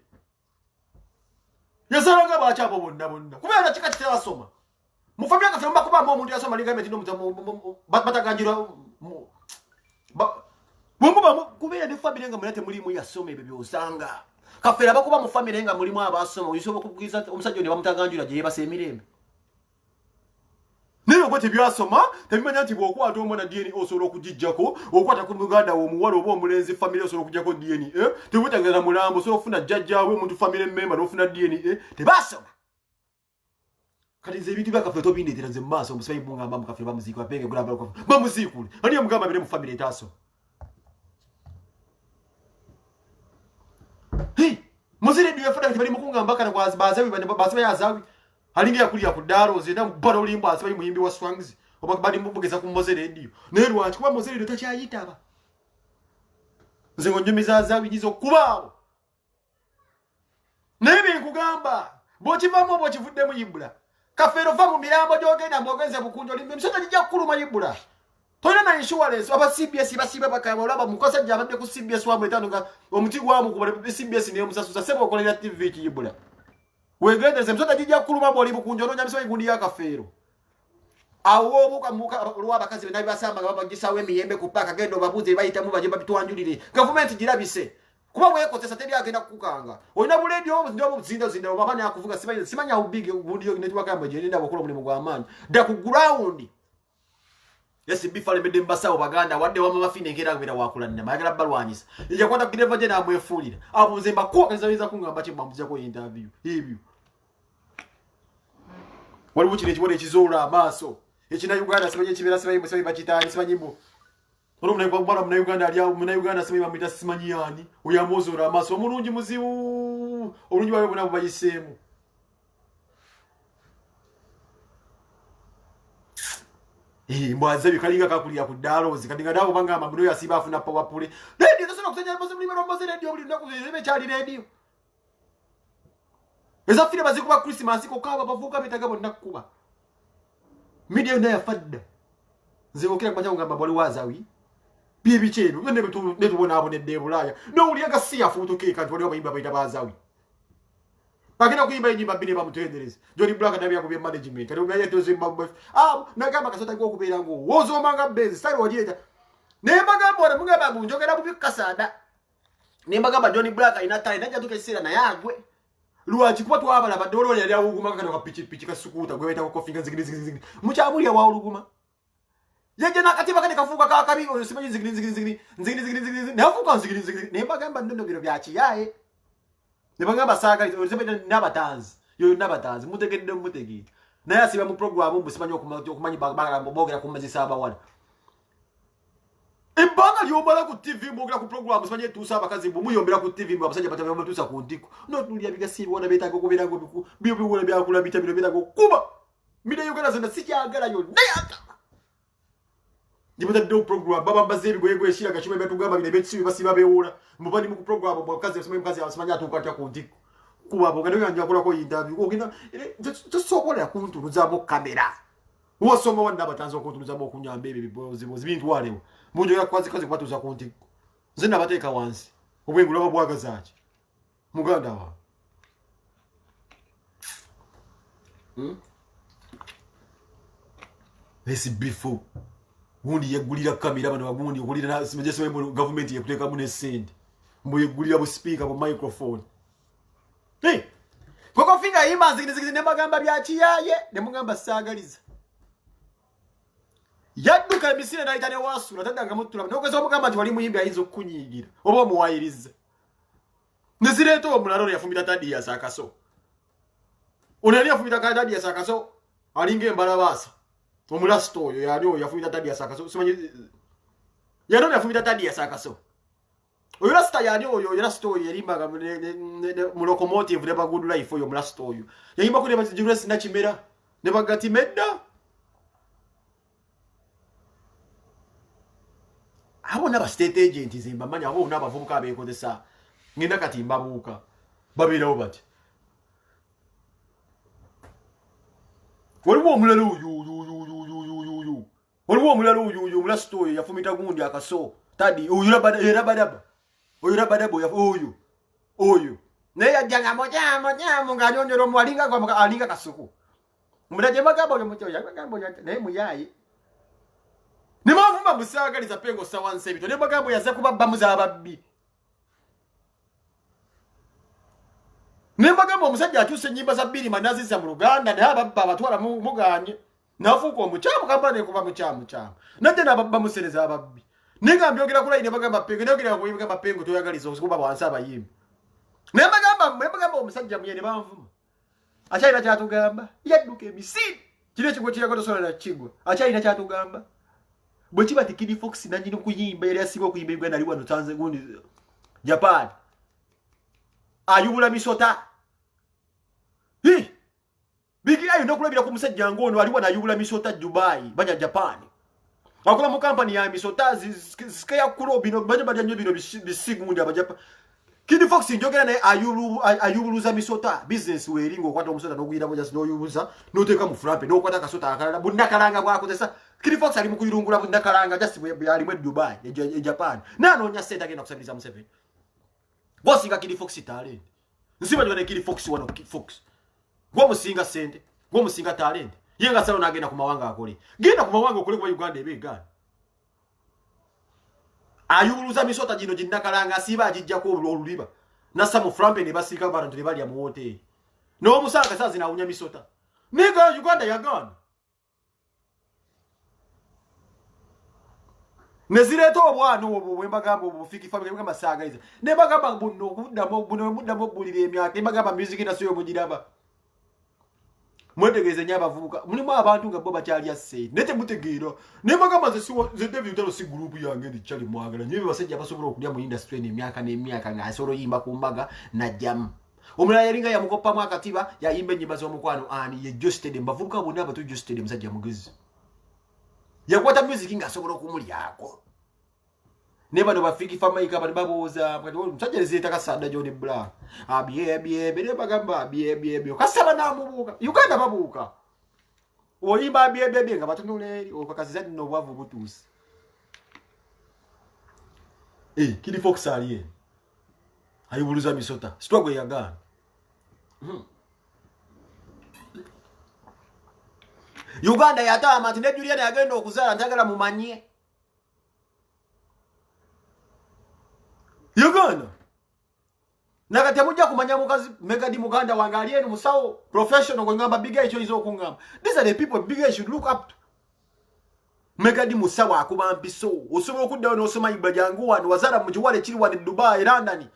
yasalanga bakyabo bonna kubeera kika kitarasoma mufamya kafeero mbakubamu omuntu yasoma ligambye tino bataganjirwa bwemubamu kubeera ne famire nga mwena temulimu yasoma ebyo byosanga kafeero abakuba mu famire nga mulimu abasoma oyisobola okukugiriza omusajja ono bamutaganjira gye yeebasa emirembe naye oba tebyasoma tebimanya nti bw'okwata omwana DNA osobola okugijjako okwata ku muganda wo omuwala oba omulenzi famire osobola okuggyako DNA tebwetagana mulambo osobola okufuna jjajjaawe omuntu famire memba n'ofuna DNA tebasoma kati nze ebintu byakafeero tobindeetera nze mu maaso omusibayi bungamba mu kafeero bamuziikula penge bamuziikule ani yamugamba bire mu famire etaasoma muziredi yafuna kati bali mukungamba kana bazawi yazawi alinga yakulira ku dalo zenda mbala olimbo asibayi muyimbi wa swangs oba bali mubugeza ku mozeredi naye lwaki kuba mozeredi takyayitaba nze ngo njumiza azawi nyizo kubaawo Nebe nkugamba bokivamu bokivuddemu Ibula kafero va mu mirambo gyogenda mwogenze bukunjo limbe msota jija kuluma Ibula toina na insurance aba CBS basiba bakaba olaba mukosa jabadde ku CBS wa mwetano nga omuti gwamu ku CBS ne musasuza sebo okolera TV ki Ibula wegendeze msota jija kuluma boli bukunjo no nyamiso igundi ya kafero awo buka muka olwa bakazi benabi basamba baba gisawe emiyembe kupaka gendo babuze bayita mu bajemba bitwanjulire government girabise kuba wekozesa teri agenda kukanga olina buledio ndio zinda babanya akuvuga simanya ubige ubundi yo netwa kamba je nenda bakola mulimo gwa manyi da ku ground yes bifale bede mbasawo baganda wadde wama mafine ngera ngera wakula nina magala balwanyisa ija kwata kideva je na mwefulira abuze mbako kazaweza kungamba che mambuza ko interview hibyo wali buchine chibone chizola amaso echina Uganda sibaje chibera sibaye bachitani sibanyimbo Oro mna kwambara mna Uganda ali awo mna Uganda sibaye bamita simanyani uyamozora amaso omulungi muzibu olungi wawe bona bayisemu mwaze bikalinga kakulia ku dalozi kadinga dawo banga amabuno yasiba afuna power pule radio tosona kusenya bozo mlimo romboze radio buli ndaku zebe chali radio eza fire bazikuba Christmas ko kaba bavuka bitagabo ndakuba media na yafadda zibokera kwa ngamba bali wazawi bibi chenu nne bitu netubona abo ne debulaya no uliyaga siya futo ke kantu bali bayimba bayita bazawi bakina kuyimba enyimba bine bamutendereza Johnny Black ndabi yakubye management kali umya yeto Zimbabwe nakamba kasota ngo kubera ngo wozo manga bezi style wajeta nemba gamba munga babu njogera bubi kasada nemba gamba Johnny Black ina tali najja tukesera na yagwe luwachi kuba twabala badolo yali awuguma kana kapichi kasukuta gweta ko finga zigini muchamuli ya wauluguma yeje nakatiba kane kafuka ka kabi osimanyi zigini nafuka zigini nemba gamba ndondo biro byachi yaye nebagamba saga ozebeta nabatanzi yo nabatanzi mutegedde mutegi naye asiba mu program mbusimanyi okumanyi bagala mbogera kumazisa abawala Ibanga lyomala ku TV mbogera ku program simanyi tusa abakazi muyombera ku TV mbasajja batabya tusa ku ndiko no tulia bigasibi wana beta gokubera ngo biyo biwona byakula bitabiro beta gokuba mide Uganda zenda sikyagala yo nayaka Dibota do program baba mbazebi gwegwe shira gachuma betugamba bine betsibi basiba bewula mubani mu program bwakazi simanyi mkazi asimanya tukatya ku ndiko kuba bogana yanja kola ko interview ko gina tosobola kunturuza mu kamera Wasoma wanda batanzo kunturuza mu kunyamba ebe bibozi bintu walewo munjo yakwazi kazi kwatuza ku ndiko zina bateka wansi obwengu laba bwaga zachi muganda wa Esi before Wundi yegulira kamera bano bagundi okulira na simejeso mu government yekuteka mu nesend mbo yegulira bu speaker bu microphone koko finga imanzi zigini nebagamba byachi yaye nemugamba sagaliza Yaduka emisine na itane wasura tadanga mutula nokweza omugamba nti wali muyimbi ayinza okunyigira oba omuwayiriza Nisireto omulalo yafumita tadi ya sakaso Onali yafumita tadi ya sakaso alinge embalabasa omulasto oyo yali yafumita tadi ya sakaso simanyi yali yafumita tadi ya sakaso oyo rasta yali oyo rasto oyo yalimbaga mu locomotive ne Good Life oyo mulasto oyo yayimba kule bati Julius Nachimera ne bagati medda abo naba state agent zimba manya abo naba vubuka abekozesa ngenda kati mbabuka babirawo bati waliwo omulalo uyu waliwo omulalo uyu mulasto oyo yafumita gundi akaso tadi uyu rabadaba oyo naye yajjanga mojamu nganyonyoro mwalinga kwa alinga kasuku mulaje magabo yo mucho yagambo naye muyayi ne mavuma musagaliza pengo sawa nsebito ne magambo yaze kubabba muzababbi ne magambo omusajja atuse nyimba za biri manazi za mu Luganda ne ababba batwala muganye nafuko omuchamu kambane kuba muchamu nanje nababba musereza ababbi ninga mbyogera kula ine bagamba pengo nogera ko yibagamba pengo toyagaliza okuba bwansa abayimbi ne magambo omusajja muyene bavuma achaira kyatugamba yadduka emisiri kile kigo kiragoto sola na kigwa achaira kyatugamba bwe kiba tikidi Fox nanjino kuyimba yali asibo kuyimba Uganda ali wano Tanzania gundi Japan ayubula misota bigi ayo nokulabira ku musajja ngono ali wana ayubula misota Dubai banya Japan akola mu company ya misota zikaya kulo bino banya nyo bino bisigundi aba Japan Kid Fox njogera naye ayubuluza misota business weringo okwata omusota n'oguyira moja sinoyubuza n'oteeka mu frampe n'okwata kasota akalala bunnakalanga bwakozesa Kid Fox ali mu kuyirungula bunnakalanga just yali mu Dubai e Japan n'anoonya sente agenda kusabiriza Museveni bosinga Kid Fox talent nsiba njogera Kid Fox wano Kid Fox gwomusinga sente gwomusinga talent yenga salo n'agenda ku mawanga akole genda ku mawanga okole kuba Uganda ebeegana ayuluza misota jino jinnakalanga siba ajijjako oluliba nassa mu frampe ne basika abantu ne balya mu hotel no musanga sazi na unya misota nega Uganda yagana nezireto obwano obwembagamba obufiki family kama saga iza ne bagamba bunno kudamo bulire emyaka ne bagamba music industry obugiraba mwetegeze nyabavubuka mulimu abantu nga bo bakyali asse nete mutegeera ne bagamba ze David Utalo si group yange ndi kyali mwagala nyewe basajja basobola okulya mu industry n'emyaka n'emyaka nga asoro yimba ku mbaga na jam omulala yalinga yamukopa mu akatiba yayimba ennyimba z'omukwano ani ye Justed mbavubuka bonna abatu Justed musajja mugezi yakwata music nga asobola okumulyako ne bano bafiki famaika bali baboza musajja zeta kasanda John Black abiye ne bagamba abiye kasaba namubuuka Uganda babuuka oyimba abiye nga batunule okakaziza no bwavu butusi Kid Fox aliye ayibuluza misota struggle yagana Uganda yatama ati ne Juliana yagenda okuzala ntagala mumanye Uganda nakati mujja kumanya mukazi Megadi Muganda wange alienu musawo professional ko ngamba big echo izo okungamba these are the people big should look up to Megadi musawo akuba mpiso osobola okuddayo n'osoma ibba jangu wano wazala mu kiwale kiri wano Dubai London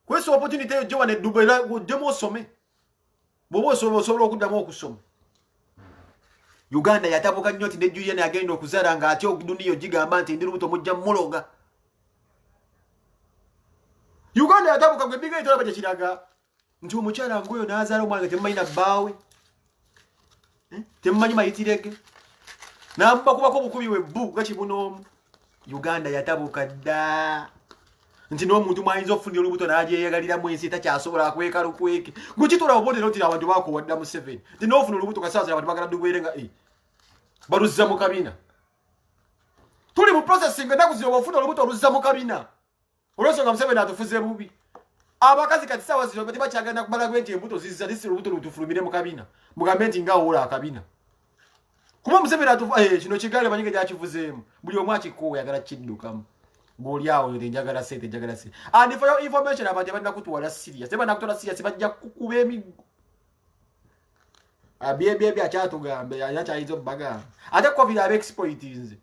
kweso opportunity yo jowa ne Dubai la demo some bobo osobola okuddamu okusoma Uganda yatabuka nnyo ti ne Juliana agenda okuzala nga ati okuduniyo gigamba nti ndi lubuto mujja muloga Uganda yatabuka gwe biga itola baje kiraga nti omukyala ngoyo naazala omwana temmanyi bawe temmanyi mayitirege namba kubako bukubi we bu gakibunomu Uganda yatabuka dda nti n'omuntu mwayinza okufunira olubuto n'aje yeyagalira mu ensi takyasobola kweka lukweke gukitula obonero nti abantu bako wadda mu 7 nti n'ofuna olubuto kasaaza abantu bagala duwerenga baluzza mu kabina tuli mu processing ennaku zino bwofuna olubuto oluzza mu kabina olwensonga Museveni atufuze bubi abakazi kati sawa zino bati bakyagenda kumala gwenti embuto zizza lisi olubuto lutufulumire mu kabina mugambe nti nga wola akabina kuba Museveni atufu kino kigale banyige kyakivuzeemu buli omu akikuwa yagala kiddukamu ng'oli awo njagala sente njagala sente and for your information abantu balina kutuwala serious tebana kutola serious bajja kukuba emiggo abyebye akyatugambe yakyayinza obbagamba ate covid abe exploitinze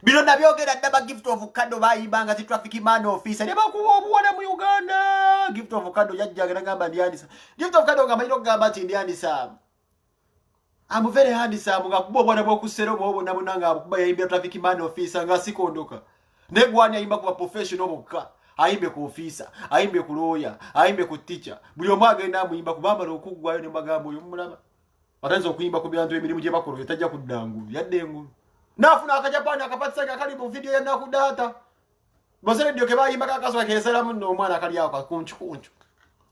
bino nabyogera ddaba gift of kado bayimbanga zi traffic man officer ne bakuwa obuwala mu Uganda gift of kado yajjaga nagamba ndiyandisa gift of kado ngamba ino gamba nti ndiyandisa I'm very handsome nga kubo bwana bwokusero bwobona bunanga akuba yayimbira traffic man officer nga sikondoka ne gwani ayimba ku professional bokka ayimbe ku officer ayimbe ku lawyer ayimbe ku teacher buli omu agenda amuyimba kubamba okugwayo ne magambo oyo mulaba batanze okuyimba ku byantu emirimu gye bakolo etajja kuddangu yadde engulu nafuna akajapani akapatisa akali mu video ya nakudata basere ndio ke bayimba kakaso kesera muno omwana akali ako kunchu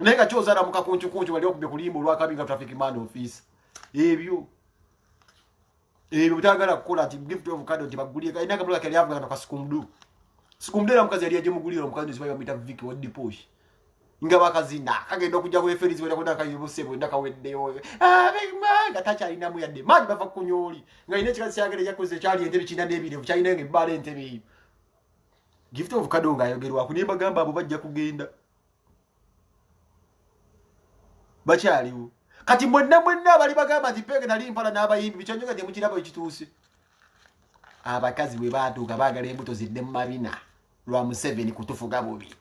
nenga chozara muka kunchu wali okubye kulimba olwakabinga traffic man office ebyo bitagala kukola ati gift of kado tibagulika inaka bula kali avuga kwa sikumdera mukazi yali aje muguliro mukazi zibayo mita viki wadi push inga bakazinda kagenda okujja ku eferizi wenda kunda kayibusebo ndaka weddeyo bigmanga tacha inamu yadde magi bava kunyoli nga ine chikazi kyagere yakoze kyali entebe kinande ebire kyali nenge bale entebe gift of kado nga yogerwa kunimba gamba abo bajja kugenda bakyaliwo kati mwenna bali bagamba ati pege nali mpala n'abayimbi bikyonyoga te mukirabo ekituuse abakazi bwe baatuuka baagala embuto zidde mu mabina lwa Museveni kutufuga bubi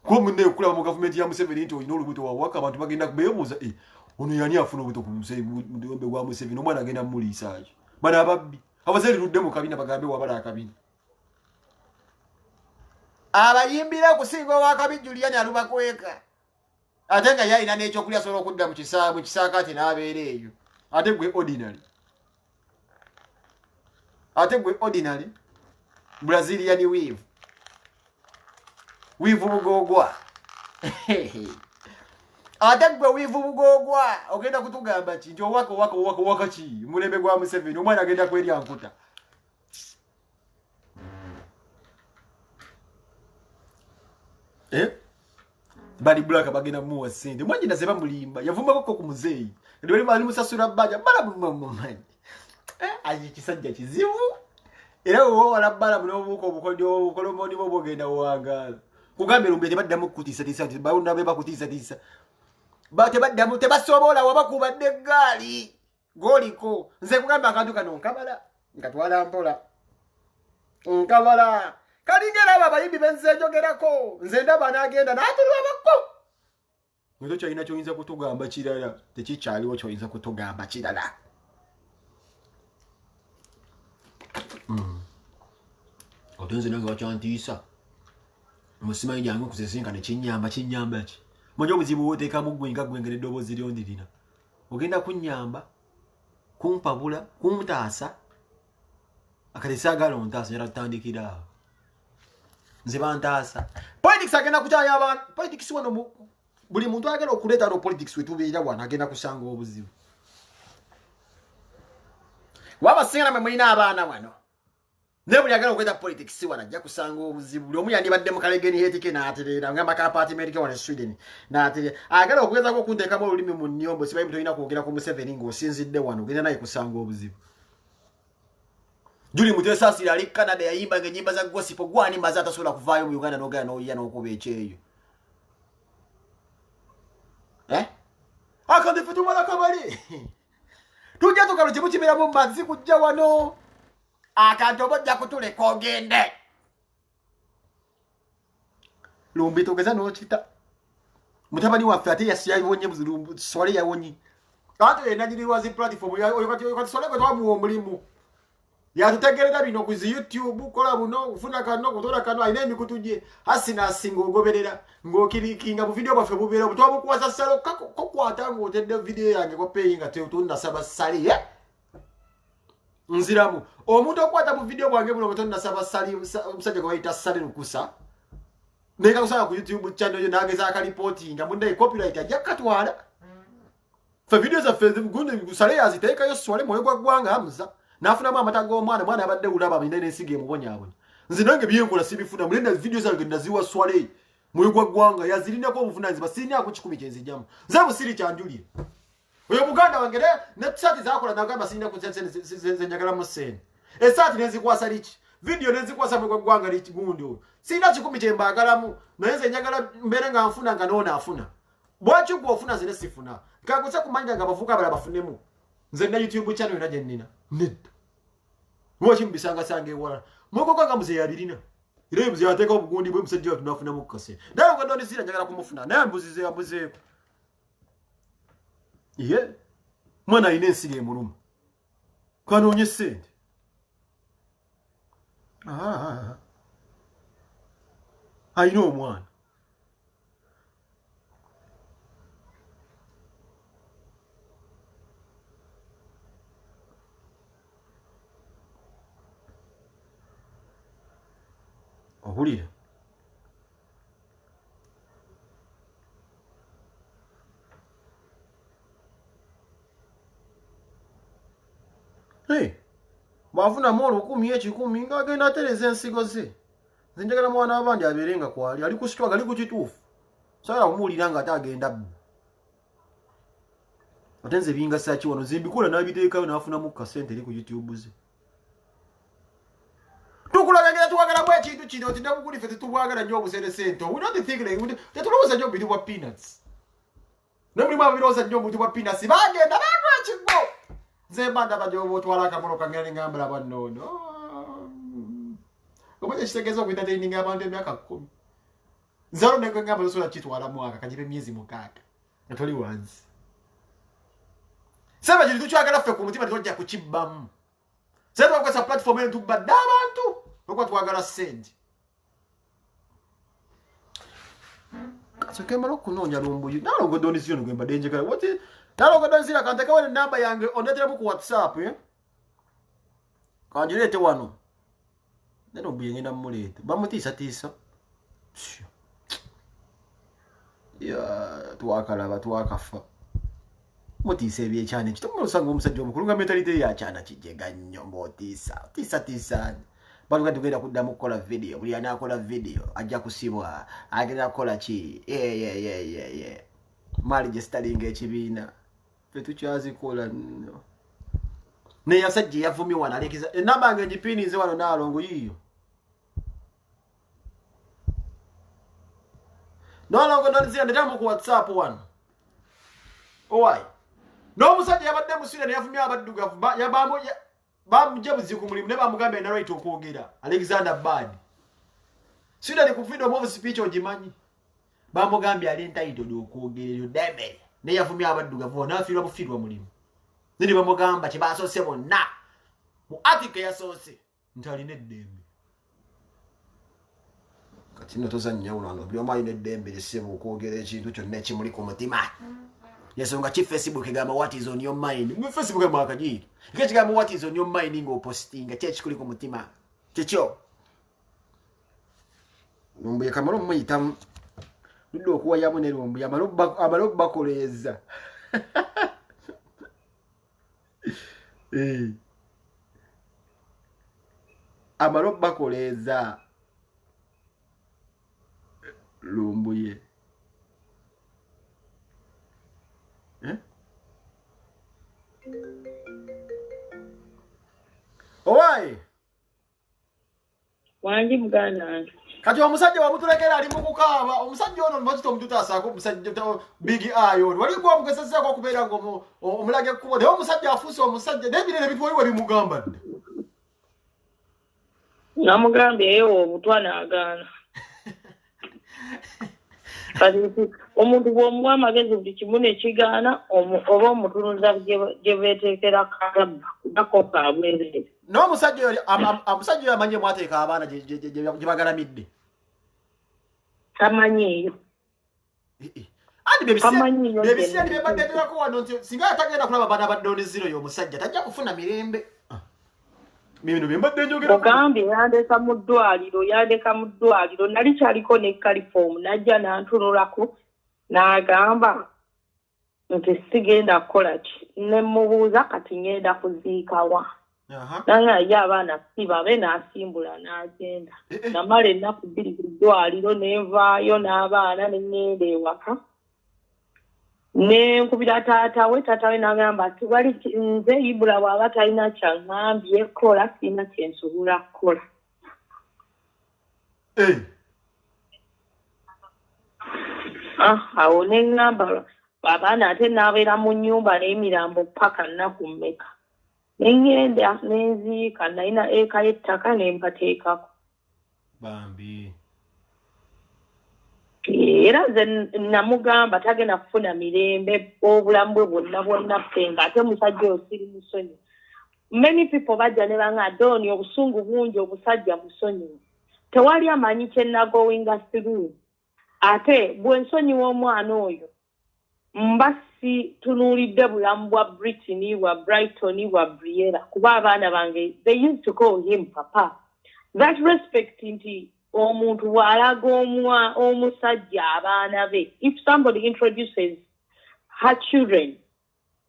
ko munne okulaba mu gavumenti ya Museveni nti olina olubuto wawaka abantu bagenda kubeebuuza ono yani afuna obuto ku Museveni wa Museveni omwana agenda muliisaayo bana ababbi abazali ludde mu kabina bagambe wabala akabina abayimbira okusinga owakabi Juliani alubakweka ate nga yalina n'ekyokulya asobola okudda mu kisaakaati n'abeera eyo ate gwe ordinary Brazilian weave wivu bugogwa ate gwe wivu bugogwa ogenda kutugamba ki nti owaka ki mulembe gwa Museveni omwana agenda kwerya nkuta bali bulaka bagenda muwa sente mwanyina ze bamulimba yavumbako ku muzeeyi ndi bali bali musasula bbaja bala mumanyi ayi kisajja kizivu era wo wala bala munobuko obukodyo obukolomoni bo bogenda wangala kugambe lumbe tebaddamu kutisa tisa baunda beba kutisa tisa tebaddamu tebasobola wabakubadde eggaali goliko nze kugamba akantu kano nkabala nkatwala mpola nkabala kalingera aba bayimbi benze jogerako nze ndaba nagenda natulwa bakko Ndo kyalina kyoyinza kutugamba kirala tekikyaliwo kyoyinza kutugamba kirala otonze nange wakyantiisa musimanyi jangu kusesinka nekinyamba kinyamba ki mwenye obuzibu woteekamu gwenga gwengere eddoboozi lyondirina ogenda kunyamba kumpabula kumutaasa akati saagala ontaasa njala tutandikira awo nze bantaasa politics agenda kukyaya abantu politics wano buli muntu agenda okuleeta no politics wetubeera wano agenda kusanga obuzibu wabasinga mwe mulina abaana wano ne buli agenda okuleeta politics wano ajja kusanga obuzibu buli omu yandibadde mu kalegeni hetike n'atereera ngamba ka party America wano Sweden n'atereera agenda okugezaako okunteekamu olulimi mu nnyombo sibayi mutolina kwogera ku Museveni ng'osinzidde wano ogenda naye kusanga obuzibu Juli Mutesasira ali Canada yayimba ng'ennyimba za gospel gwani mbaza atasobola kuvaayo mu Uganda n'ogenda n'oyiya n'okuba ekyeyo akandi fe tumala kabali tujja tukalo kimu kimera mu mazzi kujja wano akantu obojja kutuleka ogende lumbi tugeza n'okita mutabani waffe ate yasiyabonye buzirumbu swale yawonye kantu yenagiriwa zi platform oyo kati swale gwe twamuwa omulimu yatutegerera bino ku YouTube kola buno kufuna kano kutola kano aina emikutu gye hasina asinga ogoberera ng'okirikinga mu video baffe bubeera obutwa bukwasa salo kokwata ng'otedde video yange ko payinga tetunda saba sali nziramu omuntu okwata mu video bwange buno butunda saba sali omusajja gwe bayita sali lukusa neka kusala ku YouTube channel yo nageza aka reporting munde copyright ajja katwala fa video za Facebook gunde gusale yaziteeka yo swale moyo gwa gwanga hamza nafuna amata g'omwana abadde ulaba binene ensige mubonyaabona nze nange byenkola sibifuna mulenda video zange ndaziwa swale moyo gwa gwanga yazirinako obuvunaanyizibwa sirina ku kikumi kyenzijjamu nze musiri kyanjulire oyo muganda wange ne tsati zakola nagamba sirina ku nze njagala mu sene esati nenzikwasa liki video nenzikwasa moyo gwa gwanga liki gundi oyo sirina kikumi kyembagalamu naye nze njagala mbere nga nfuna nga noona afuna bwaki gwe ofuna nze ne sifuna kakuse kumanya nga bavuka abala bafunemu nze na YouTube channel yonna gye nnina nedda mwoki mbisanga sange wala mwoko kwanga muze yabirina ire muze yateka obugundi bwe musajja tunafuna mu kase ndayo kwa ndoni sira njagala kumufuna naye mbuzize yabuze ye mwana ine nsige muluma kanonye sente ayina omwana ohulira bwafuna mu 10,000 ng'agenda atereza ensigo ze nze njagala mwana abandi abeerenga kwali ali ku sitwaga ali ku kituufu sobola kumuwulira nga ate agenda bbu ate nze bingasa ki wano zimbikola n'abiteekayo n'afunamu kasente eri ku YouTube ze tukulagagera tuwagalamu ekintu kino nti nabuguli ffe tetubwagala nnyo obusere sente we don't think like tetulowooza nnyo obintu bwa peanuts nomulimu ababirowooza nnyo obintu bwa peanuts bagenda bagwa ekigwo nze mba ndaba gyoba otwala akamono kangera nengambala bwannoono omanya kitegeeza okuentertaininga abantu emyaka 10 nze alo negengamba tosobola kitwala mwaka kagibe emyezi 6 nga toli wansi seba kiri tukyagala ffe ku mutima tetojja kukibbamu sebe twakozesa platform eno tubadde abantu okuba twagala sente kasokemala okunoonya lumbuyu nalongodonisiyo nogembadde njagala wati nalongodonisira kantekawo enamba yange ondeteremu ku WhatsApp kangireete wano neno mbuye ngenda mumuleeta bamutiisatiisa ya twakalaba twakafa mutiisa ebyekyana ekitomo osanga omusajja omukulu nga mentalite yakyana kijega nnyo mbootiisa bantu kati tugenda kuddamu kukola video buli anaakola video ajja kusibwa agenda kukola ki maali gye sitalinga ekibiina fe tukyazikola nno naye asajja yavumye wano alekeza enamba nga egipiinize wano naalongo yiyo naalongo nalizira ndetamu ku whatsapp wano owaayi n'omusajja yabadde musire neyavumye abaddugavu bamujja buziku mulimu ne bamugambye na right okwogera Alexander Bad Sweden ku freedom of speech ogimanyi bamugambye ali entitled okwogera debe ne yavumye abaddugavu n'afiirwa bufiirwa mulimu nini bamugamba kye basoose bonna mu article yasoose nti alina eddembe kati nno tozannya wano by'omu alina eddembe lyessebo okwogera ekintu kyonna ekimuli ku mutima yensonga ki Facebook egamba what is on your mind mu Facebook egamba akajiiki ekigamba what is on your mind ng'opostinga ki ekikuli ku mutima kikyo Lumbuye kamala omuyitamu ludde okuwayamu ne Lumbuye amala okubakoleeza amala okubakoleeza Lumbuye owaayi
wangi muganda
kati omusajja wamutulekera ali mu kukaaba omusajja ono lwaki tomututasaako omusajja big ayo wali gwa mugezezaako okubeera nga omulage ekkubo naye omusajja afuuse omusajja n'ebirere bitwaliwe bimugamba dde
namugambye eyo obutwa n'agaana kati omuntu bw'omuwa amagezi buli kimu nekigaana oba omutunuza gye beeteekera kalabba kubako kabwerere
n'omusajja oyo omusajja oyo amanyi mwateeka abaana gye bagalamidde
tamanyi eyo
andi bebisira byebaddeterako wano nti singa yatagenda kulaba abaana baddeoni ziro yo omusajja tajja kufuna mirembe bino byembadde njogera
ogambye yandeka mu ddwaliro nali kyaliko ne kalifoomu najja nantunulako n'agamba nti sigenda kukola ki ne mubuuza kati ngenda kuziikawa nange abaana sibabe n'asimbula n'agenda namala ennaku 2 ku ddwaliro nenvaayo n'abaana ne ngenda ewaka nenkubira taata we n'agamba ati wali nze Ibula bw'aba talina kyaŋŋambye kola sirina kyensobola kukola awo neŋŋamba abaana ate n'abeera mu nnyumba n'emirambo paka nnaku mmeka nengenda nenziika nalina eka y'ettaka nempateekako
bambi
era nze namugamba tagenda kufuna mirembe obulamu bwe bwonna fenga ate musajja oyo siri musonyi many people bajja ne banga Adoni obusungu bungi obusajja musonyi tewali amanyi kyenagowinga through ate bwensonyiwa omwana oyo mba si tunuulidde bulamu bwa Brittany bwa Brighton bwa Briera kuba abaana bange they used to call him papa that respect nti omuntu bw'alaga omusajja abaana be if somebody introduces her children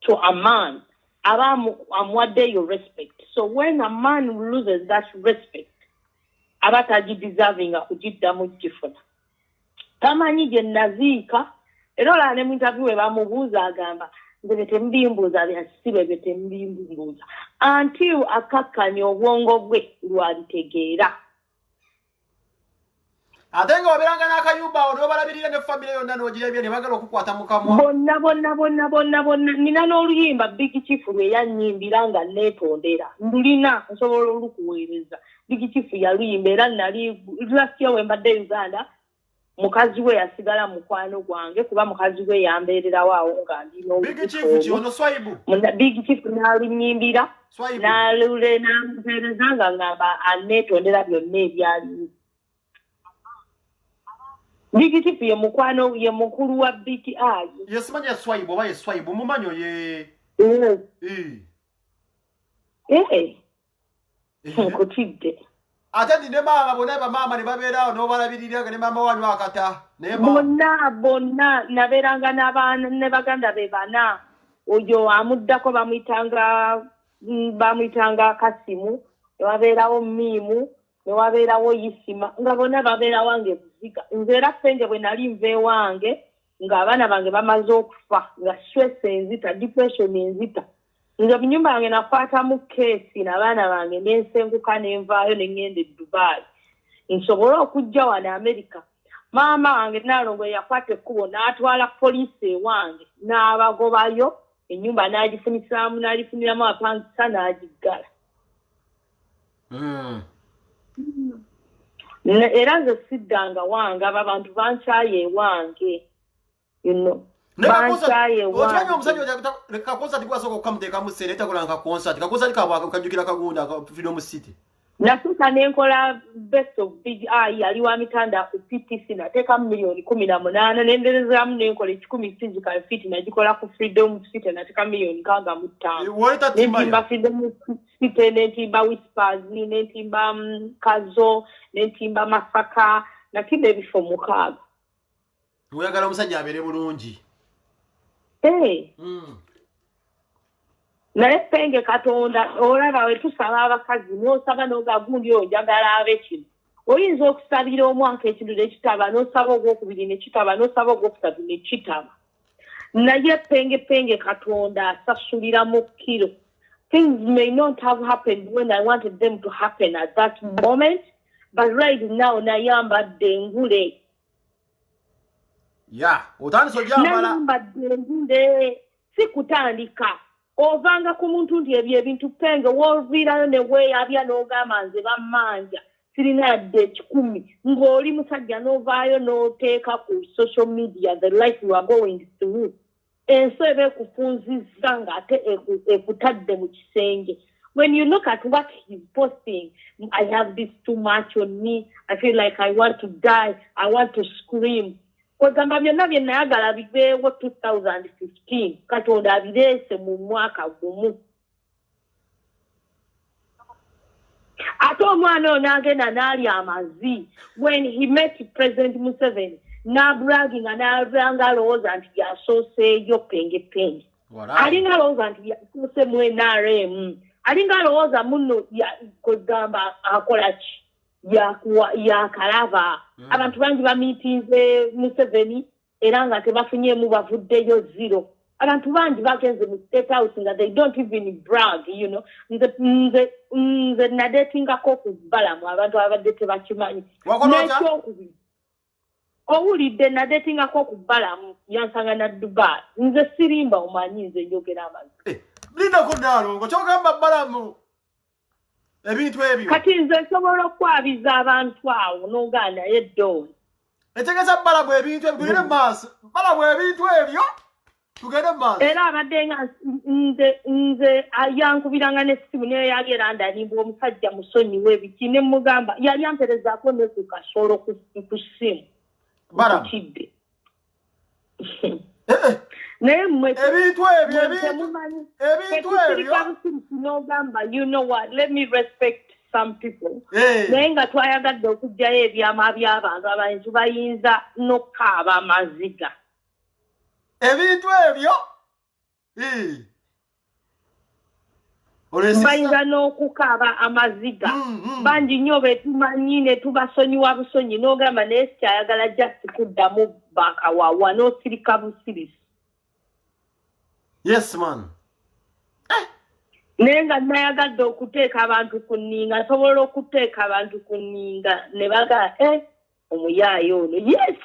to a man aba amuwadde your respect so when a man loses that respect aba tagideservinga kugiddamu gifuna tamanyi gye naziika era olaba ne mu interview we bamubuuza agamba nze betemubimbuuza byasibe betemubimbuuza until akakkanya obwongo bwe lwalitegeera
ate nga obeeranga n'akayumba awo n'obalabirira ne famire yonna n'ogirabye ne bagala okukwata mu kamwa
bonna nina n'oluyimba Big Chief lwe yannyimbira nga neetondera ndulina nsobola olukuweereza Big Chief yaluyimba era nali last year we mbadde Uganda mukazi we yasigala mukwano gwange kuba mukazi we yambeererawo awo nga ndina
Big Chief kyono Swaibu
Big Chief n'alunyimbira n'alule n'amupeereza nga ngamba aneetondera byonna ebyaliwo Big Chief ye mukwano ye mukulu wa BTI.
Yesimanya Swaibu oba ye Swaibu mumanyo ye.
Nkutidde.
Ate ndi ne maama bonna bamaama ne babeerawo n'obalabirira ne maama wanyu akata
bonna naberanga n'abaana ne baganda be bana oyo amuddako bamuyitanga Kasimu ne wabeerawo Mimu ne wabeerawo Isima nga bonna babeera wange buziga nze era ffenge bwe nali nva ewange ng'abaana bange bamaze okufa nga stress enzita depression enzita nze mu nnyumba yange nakwatamu keesi n'abaana bange n'ensenguka n'envaayo ne ŋŋenda e Dubai nsobole okujja wano America maama wange Nalongo yakwata ekkubo n'atwala poliisi ewange n'abagobayo ennyumba n'alifuniramu apangisa n'agiggala era nze siddanga wange abo abantu bankyaye ewange bankyaye ewange
omusajja kakonsati gwasooka okukamuteekamu ssente etakolanga kakonsati kakonsati kajjukira kagunda Freedom City
nasooka nenkola best of big eye yali wa mitanda ku PTC nateekamu $18,000 nenderezaamu nenkola 10 physical fit nagikola ku Freedom City nateekamu $65,000 nentimba Freedom City nentimba Whispers nentimba Kazo nentimba Masaka natimba ebifo 6
oyagala omusajja abeere bulungi
naye penge Katonda olaba we tusaba abakazi n'osaba n'ogagundi oyo njagala abe kino oyinza okusabira omwaka ekintu nekitaba n'osaba ogwokubiri nekitaba n'osaba ogwokusatu nekitaba naye penge Katonda asasulira mu kiro. Things may not have happened when I wanted them to happen at that moment, but right now nayambadde engule
otandise ojambala
nayambadde engule sikutandika ovanga ku muntu nti ebyo ebintu penge woviirayo ne weeyabya n'ogamba nze bammanja sirina yadde 10 ng'oli musajja n'ovaayo n'oteeka ku social media the life you are going through enso eba ekufunzizza ng'ate ekutadde mu kisenge. When you look at what he's posting, I have this too much on me, I feel like I want to die, I want to scream. Kwegamba byonna bye nayagala bibeewo 2015 Katonda abireese mu mwaka gumu. Ate omwana ono agenda n'alya amazi when he met President Museveni n'abraginga n'alanga alowooza nti yasooseeyo penge alinga alowooza nti yasoose mu NRM alinga alowooza muno kwegamba akola ki yakalaba abantu bangi bamiitinze Museveni era nga tebafunyeemu bavuddeyo zero. Abantu bangi bagenze mu State House nga they don't even brag, you know. Nze nadetingako ku Balamu abantu abadde tebakimanyi. N'ekyokubiri owulidde nadetingako ku Balamu yansanga na Dubai. Nze sirimba omanyi nze njogera amazzi.
Lindako Nalongo kyogamba Balamu ebintu ebyo.
Kati nze nsobola okwabiza abantu awo n'ogaana yeddoozi.
Etegeeza Balamu ebintu ebyo tugende maaso. Balamu ebintu ebyo tugende maaso.
Era abadde nga nze yankubiranga n'essimu naye yali era ndalimba omusajja musonyiwe ebiki ne mugamba yali amperezaako ne ku kasolo ku ssimu.
Balamu.
Naye mmwe
ebintu ebyo
n'ogamba you know what, let me respect some people. Naye nga twayagadde okugjayo ebyama by'abantu abayinza bayinza n'okaaba amaziga.
Ebintu ebyo
bayinza n'okukaaba amaziga bangi nnyo betumanyi ne tubasonyiwa busonyi n'ogamba naye sikyayagala just kuddamu bakawawa n'osirika busirisi.
Yes man.
Naye nga nayagadde okuteeka abantu ku nninga nsobola okuteeka abantu ku nninga ne baga omuyaayo ono yes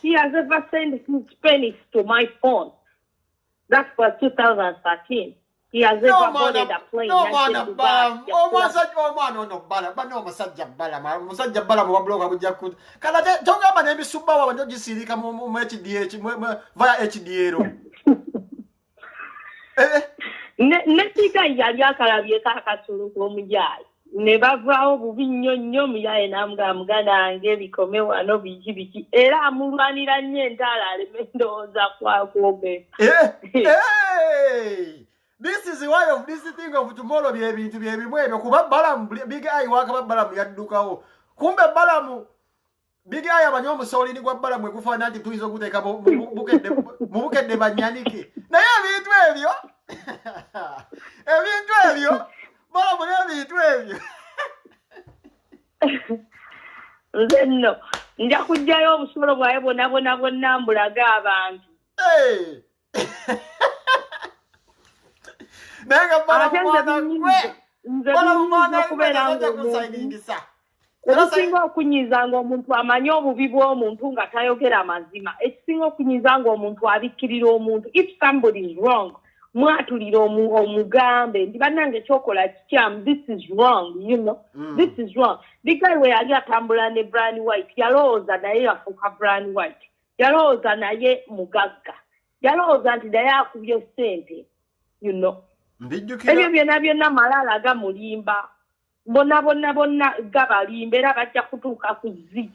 he has ever sent his pennies to my phone. That was 2013. He has ever boarded a plane.
Omwana ono omusajja Balamu omusajja Balamu wabloka kujja ku kala togamba n'ebisubba wawe njo gisirika mu HDH via HDL.
Netiga yali akalabye kakasulu k'omujaayi ne bavaawo bubi nnyo omujaayi n'amugamba nange bikome wano biki era amulwanira nnyo entaala aleme ndowooza kwakwogera.
This is why of this thing of tomorrow byebintu byebimu ebyo kuba Balamu big eye wakaba Balamu yaddukawo kumbe Balamu Big Eye abanyo omusolini gwa bala mwe kufaana nti tuyinza okuteeka mu bukedde banyanike. Naye ebintu ebyo bala mwe ebintu ebyo.
Nze nno nja kujjayo obusolo bwawe bonna mbulaga abantu.
Nenga bala mwana gwe. Bala mwana kubeera ng'omusayiningisa.
Ekisinga okunyiza ng'omuntu amanyi obubi bw'omuntu nga tayogera mazima. Ekisinga okunyiza ng'omuntu abikkirira omuntu. If somebody is wrong, mwatulira omugambe ndi bannange ekyokola kikyamu, this is wrong, you know. This is wrong. Big Eye we yali atambula ne Brian White, yalowooza naye yafuuka Brian White. Yalowooza naye mugagga. Yalowooza nti naye akubye ssente, you know. Ebyo byonna Malala gamulimba. Bonna gabalimba era bajja kutuuka ku zi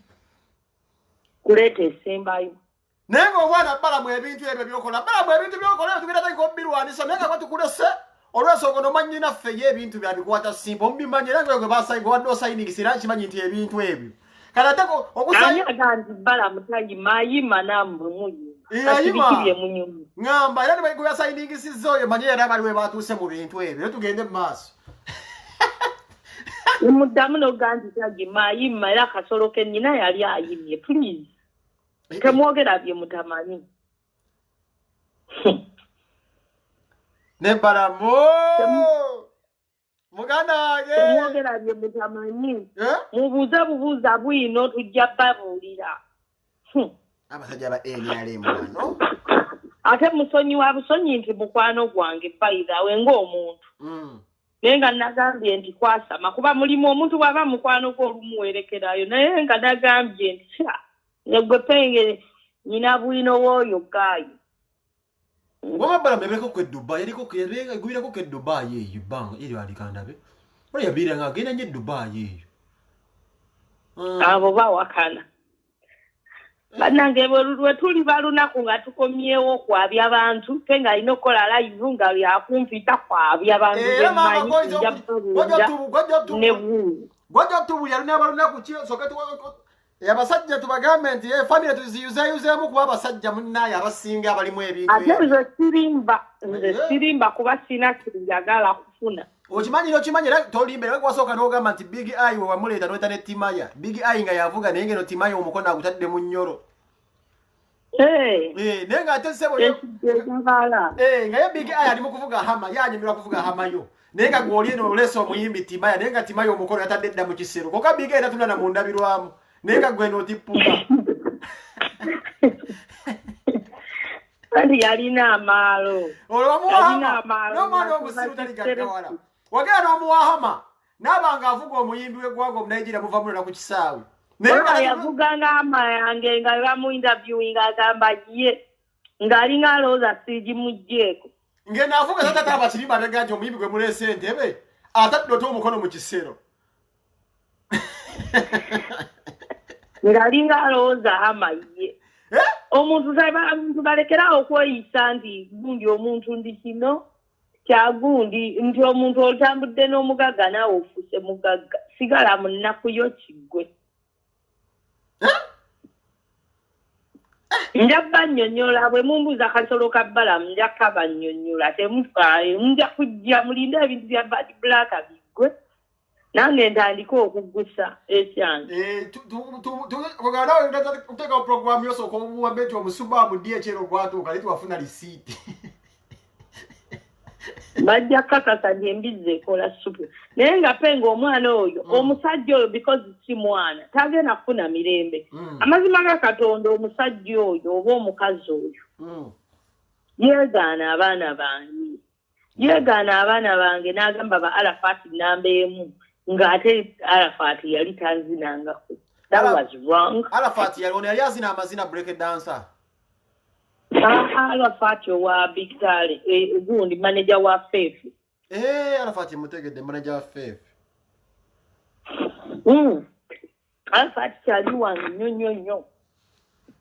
kuleeta esembayo.
Naye ng'obwana bala mu ebintu ebyo byokola. Bala mu ebintu byokola tugenda tayiko birwanisa naye nga batukulese olw'ensonga nomanyi naffe ye ebintu byabikwata simple omubimanyi era gwe basayi gwe wadde osayiningisira kimanyi nti ebintu ebyo. Kati ate
okusayi agandi bala mutangi mayima namwe muyima.
Yayima ngamba era gwe yasayiningisizza oyo manyi era bali we batuuse mu bintu ebyo. Era tugende mu maaso.
Muddamu n'ogandi tangi mayima era akasolo ke nnyina yali ayimye. Please. Temwogera bye mutamanyi.
Ne balamu. Muganda wange.
Temwogera bye mutamanyi. Mubuuza bwino tujja babuulira.
Abasajja ba NRM wano.
Ate musonyi wa busonyi nti mukwano gwange bayidawe ng'omuntu. Naye nga nagambye nti kwasama kuba mulimu omuntu bw'aba mukwano gwe olumuwerekerayo naye nga nagambye nti gwe penge nyina bwino w'oyo gaayo.
Wamabala mbebeko kwe Dubai yaliko gubirako ke Dubai eyo banga eri alikandabe. Oli yabira nga agenda nye Dubai eyo.
Abo bawakana. Bannange lwe tuli balunaku nga tukomyewo kwabya abantu te nga alina okukola live nga yakumpita kwabya abantu bemmanyi
gwajja tubulya luna balunaku ki soke abasajja tubagambe nti famire tuziyuzeyuzeemu kuba abasajja munnaye abasinga abalimu ebintu
ate nze sirimba kuba sina kinjagala kufuna.
Okimanyi era tolimba era kwasooka n'ogamba nti Big Eye we wamuleeta n'oyita ne Timaya. Big Eye nga yavuga naye ngeno Timaya omukono agutadde mu nnyoro. Naye nga ate ssebo nga ye Big Eye ali mu kuvuga hama yanyumirwa kuvuga hamayo. Naye nga gw'oli eno oleesa omuyimbi Timaya naye nga Timaya omukono yatadde edda mu kisero. Koka Big Eye tatunda na mundabirwamu. Naye nga gwe n'otippuka.
Kandi yalina amaalo.
N'omwana omusiru tali gaggawala. Wagenda n'omuwahama n'abanga avuga omuyimbi w'eggwanga Omunayigira muva mulala ku kisaawe.
Naye yavuganga hama yange nga bamu interviewing agamba ye ng'alinga alowooza siigimuggyeko.
Ngenda avuga tatata abakirimba ategeka nti omuyimbi gwe muleese entebe atadde ota omukono mu kisero.
Ng'alinga alowooza hama ye. Omuntu balekerawo okweyisa nti gundi omuntu ndi kino kyagundi nti omuntu otambudde n'omugagga naawe ofuuse mugagga sigala mu nnaku yo kiggwe. Nja bannyonnyola bwe mumbuuza kasolo ka bbalamu nja kabannyonnyola nja kujja mulinde ebintu bya bad black biggwe nange ntandika okuggusa ekyange.
Tuteeka programu yosooka obuwambe nti omusubaamu DHL gwatuuka naye tiwafuna lisiiti.
Bajja kakasa nti embizi ekola supu naye nga penga omwana oyo omusajja oyo because si mwana tagenda kufuna mirembe. Amazima ga Katonda omusajja oyo oba omukazi oyo yeegaana abaana bange n'agamba ba Arafat nnamba emu ng'ate Arafat yali tanzinangako. That was wrong.
Arafat yali azina amazina break dancer.
Arafat wa Big Tale gundi manager wa Faith.
Arafat mutegedde manager wa Faith.
Arafat kyali wange nnyo.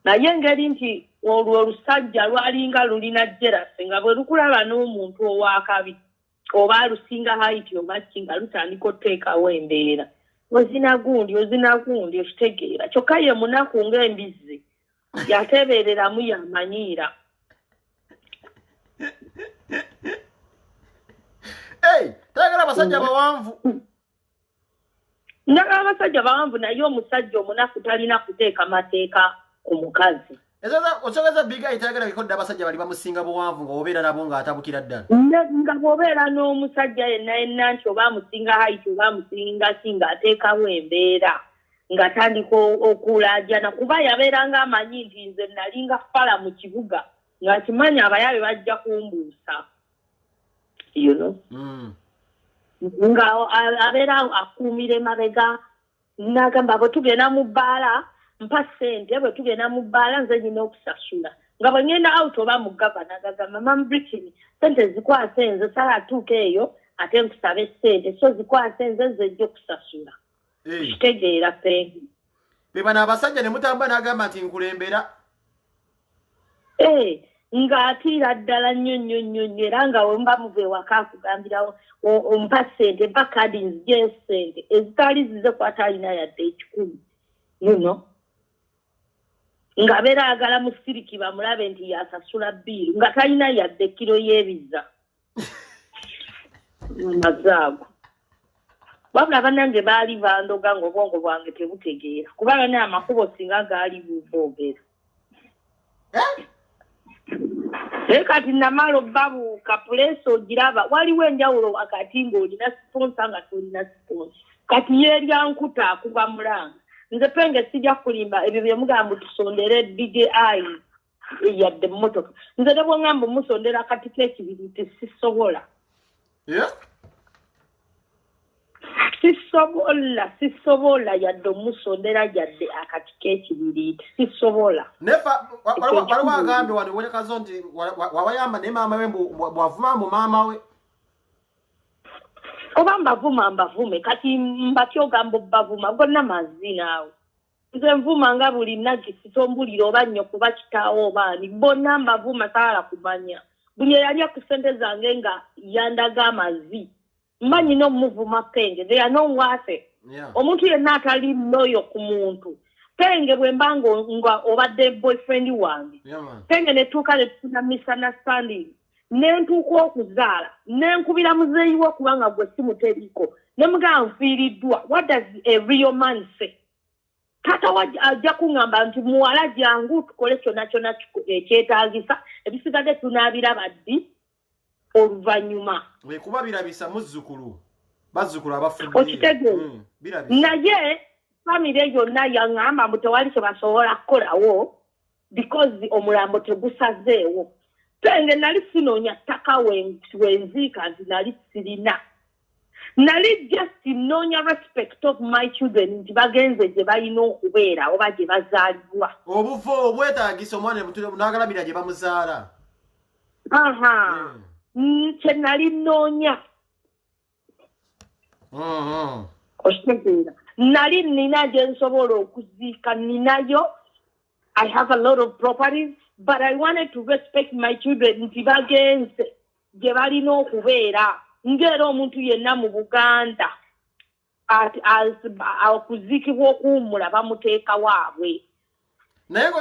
Naye ngeri nti olwo olusajja lwalinga lulina jealousy nga bwe lukulaba n'omuntu owakabi oba lusinga height oba kinga lutandika otteekawo embeera ozina gundi okitegeera kyokka ye munaku ng'embizi yateebereramu yamanyiira.
Tayagala abasajja bawanvu.
Njagala abasajja bawanvu naye omusajja omunaku talina kuteeka mateeka ku mukazi.
Osogeza Big Eye tayagala bikodde abasajja bali bamusinga buwanvu ng'obeera nabo ng'atabukira ddala.
Nga bw'obeera n'omusajja yenna nti oba amusinga height oba amusinga ki ng'ateekawo embeera ng'atandika okulaajana kuba yabeeranga amanyi nti nze nalinga fala mu kibuga ng'akimanyi abayabe bajja kumbuusa. You know? Nga abeera akuumira emabega n'agamba bwe tugenda mu bbaala mpa ssente bwe tugenda mu bbaala nze nyina okusasula nga bwe ngenda out oba mu gavana agagamba Mama Britain ssente zikwase nze sala atuuka eyo ate nkusaba essente so zikwase nze nzejja okusasula. Kitegeera pengi.
Be bano abasajja ne mutamba n'agamba nti nkulembera.
Ng'atiira ddala nnyo era nga wemba muve waka akugambirawo ompa ssente mpa kadi nzigye ssente ezitali zize kwata alina yadde 10. You know? Ng'abeera ayagala musiriki bamulabe nti yasasula bbiiru nga talina yadde kiro y'ebiza. Amazaago. Wabula bannange baali bandoga ng'obwongo bwange tebutegeera kubanga naye amakubo singa gaali buboogera. Kati namalo babuuka puleesi ogiraba waliwo enjawulo wakati ng'olina siponsa nga tolina siponsa. Kati yeeryankuta akuba mulanga. Nze penge sijja kulimba ebyo bye mugamba tusondere Big Eye yadde mmotoka. Nze ne bwe ngamba musondera akatiko ekibiri sisobola. Sisobola yadde omusondera yadde akatiko ekibiri sisobola.
Nefa waliwo agambe wano wonekazo nti wawayamba ne maama we bwavuma mu maama we.
Oba mbavume kati mbatyo gambo bavuma gonna mazina awo. Nze nvuma nga buli nagisi tombulira oba nnyo kuba kitaawo obaani bonna mbavuma saala kumanya. Buli eyali ku ssente zange nga yandaga amazi. Mmanyi n'omuvuma penge they are no worth it. Omuntu yenna atali loyo ku muntu. Penge bwe mbanga nga obadde boyfriend wange. Penge ne tuuka ne tufuna misunderstanding. Nentuuka okuzaala nenkubira muzeeyi wo kubanga gwe simuteriko ne mugamba nfiiriddwa. What does a real man say? Tata ajja kuŋŋamba nti muwala jangu tukole kyonna ekyetaagisa ebisigadde tunaabiraba ddi oluvannyuma.
Kuba birabisa muzzukulu bazzukulu abafudde.
Okitegeera. Naye famire yonna yaŋŋamba mbu tewali kye basobola kukolawo because omulambo tegusazeewo. Penge nali sinoonya ttaka wenziika nti nali sirina. Nali just noonya respect of my children nti bagenze gye balina okubeera oba gye bazaalibwa.
Obuvo obwetaagisa omwana n'agalabira gye bamuzaala.
Kye nali noonya. Okitegeera. Nali nina gye nsobola okuziika ninayo. I have a lot of properties. But I wanted to respect my children nti bagenze gye balina okubeera ng'era omuntu yenna mu Buganda okuziikibwa okuwummula bamuteeka waabwe.
Naye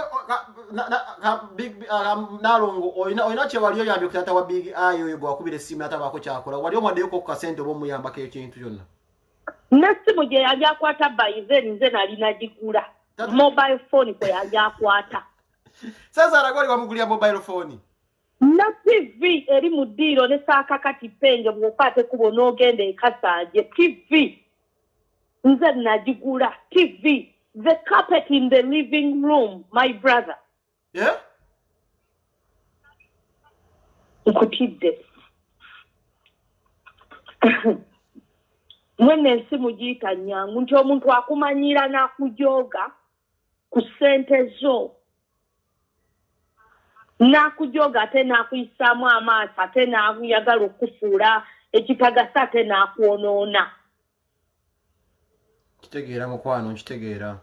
Nalongo olina kye wali oyambye ku taata wa Big Eye oyo gwe wakubira essimu atabaako kyakola wali omwaddeyoko ku kasente oba omuyambako ekintu kyonna?
N'essimu gye yali akwata bayize nze nali nagigula mobile phone kwe yali akwata.
Sasa aragoli wamugulya mobile phone.
Na TV eri mu ddiiro ne saaka kati penge bw'okwate kubo n'ogenda ekasanje TV. Nze nagigula TV. The carpet in the living room, my brother.
Yeah?
Nkutidde. Mwene ensimu giyita nnyangu nti omuntu akumanyira n'akujooga ku ssente zo. N'akujooga ate n'akuyisaamu amaaso ate n'akuyagala okufuula ekitagasa ate n'akwonoona.
Kitegeera mukwano nkitegeera.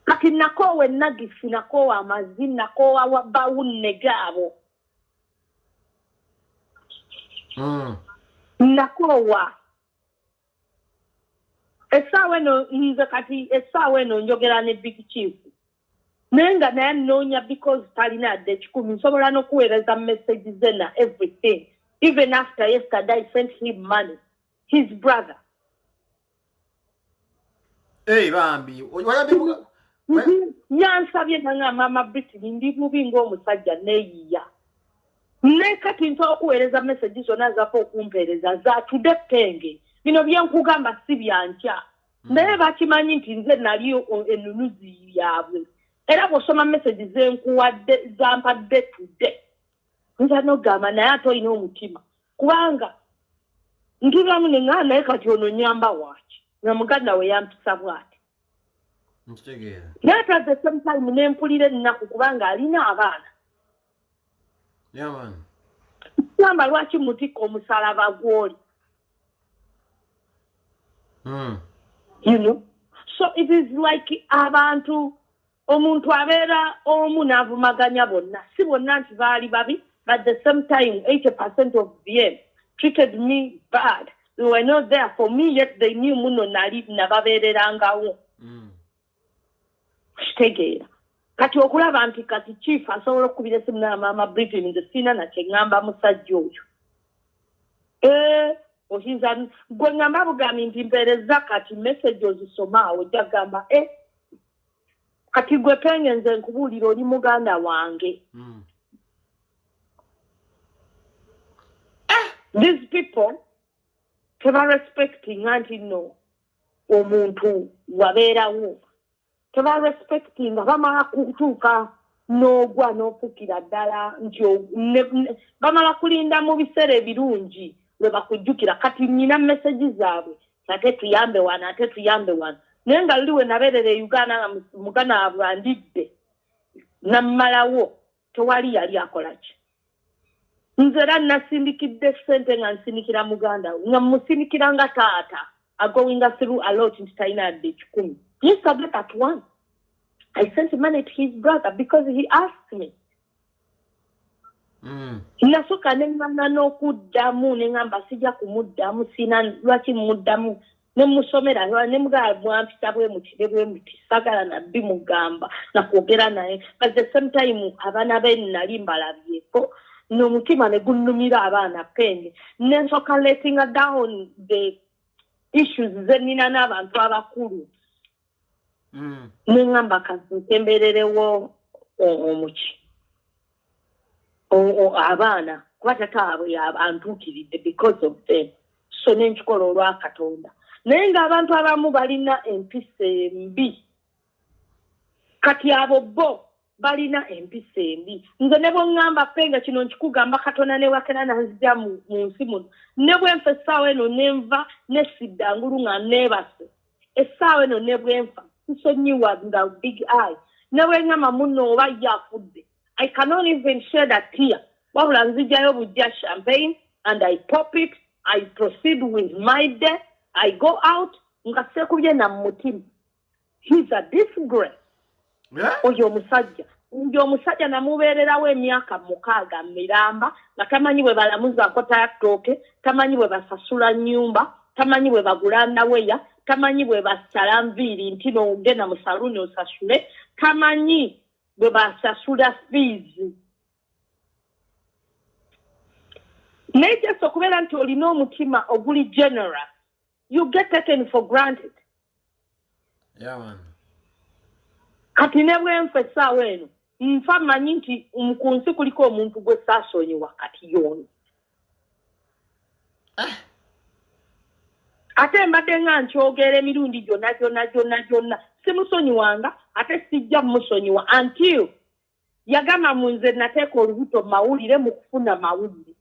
Kati nakoowa ennagisi nakoowa amazzi nakoowa bawunne gaabo. Nakoowa. essaawa eno nze kati essaawa eno njogera ne big chief naye nga naye nnoonya because talina yadde ekikumi nsobola n'okuweereza message ze na everything even after yesterday I sent him money his brother
bambi
yansabye nanga mama Brittany ndi mubi ng'omusajja neeyiya ne kati nsobola okuweereza message zonna zaffe okumpeereza zaatudde penge bino byenkugamba si byankya naye bakimanyi nti nze naliyo ennunuzi yaabwe era bw'osoma message zenkuwadde zampadde tudde nza n'ogamba naye ate olina omutima kubanga ntulamu ne ngana naye kati ono nyamba waki nga muganda we yampisa bw'ati naye ate at the same time nempulira ennaku kubanga alina abaana kugamba lwaki mutika omusalaba gw'oli you know so it is like abantu omuntu abeera omu n'avumaganya bonna si bonna nti baali babi but at the same time 80% of them treated me bad they were not there for me yet they knew muno nali nababeererangawo kitegeera kati okulaba nti kati chief asobola okukubira essimu n'amaama Britain nze sina nakyeŋŋamba musajja oyo oyinza gwe ŋŋamba bugambi nti mpeereza kati message ozisoma awo ojja kugamba kati gwe penge nze nkubuulira oli muganda wange these people tebarespecting anti no omuntu wabeerawo tebarespecting nga bamala kutuuka n'ogwa n'ofukira ddala nti bamala kulinda mu biseera ebirungi lwe bakujjukira kati nnyina message zaabwe ate tuyambe wano ate tuyambe wano naye nga luli we nabeerera e Uganda nga mugana abwandidde nammalawo tewali yali akola ki nze era nasindikidde ssente nga nsindikira muganda nga musindikira nga taata agowinga through a lot nti talina yadde ekikumi yes I get at one I sent money to his brother because he asked me nasooka ne ŋŋamba n'okuddamu ne ŋŋamba sijja kumuddamu sina lwaki muddamu ne musomera ne mugala bwampisa bwe mutire bwe muti sagala nabbi mugamba nakwogera naye at the same time abaana be nali mbalabyeko n'omutima ne gunnumira abaana penge ne nsooka letting down the issues ze nnina n'abantu abakulu ne ŋŋamba kantembererewo omuki abaana kuba tataabwe antuukiridde because of them so nenkikola olwa Katonda naye ng'abantu abamu balina empisa embi kati abo bo balina empisa embi nze ne bweŋŋamba penga kino nkikugamba Katonda ne wakera nanzija mu nsi muno ne bwenfa essaawa eno nenva nesidda ngulu nga neebase essaawa eno ne bwenfa nsonyiwa nga big eye ne bweŋŋamba muno oba ye afudde I cannot even shed a tear. Wabula nzijayo bujja champagne and I pop it. I proceed with my day. I go out. Nga sekubye na mutima. He's a disgrace. Oyo omusajja. Oyo omusajja namubeererawo emyaka 6 miramba nga tamanyi bwe balamuza nkota ya ttooke, tamanyi bwe basasula nnyumba, tamanyi bwe bagula naweya, tamanyi bwe basala nviiri nti n'ogenda mu saluni osasule, tamanyi bwe basasula fees. Naye just okubeera nti olina omutima oguli generous, you get taken for granted.
Yeah, man.
Kati ne bwenfa essaawa eno nfa manyi nti ku nsi kuliko omuntu gwe saasonyiwa kati yono. Ate mbadde nga nkyogera emirundi gyonna simusonyiwanga ate sijja musonyiwa until yagamba mu nze nateeka olubuto mawulire mu kufuna mawulire.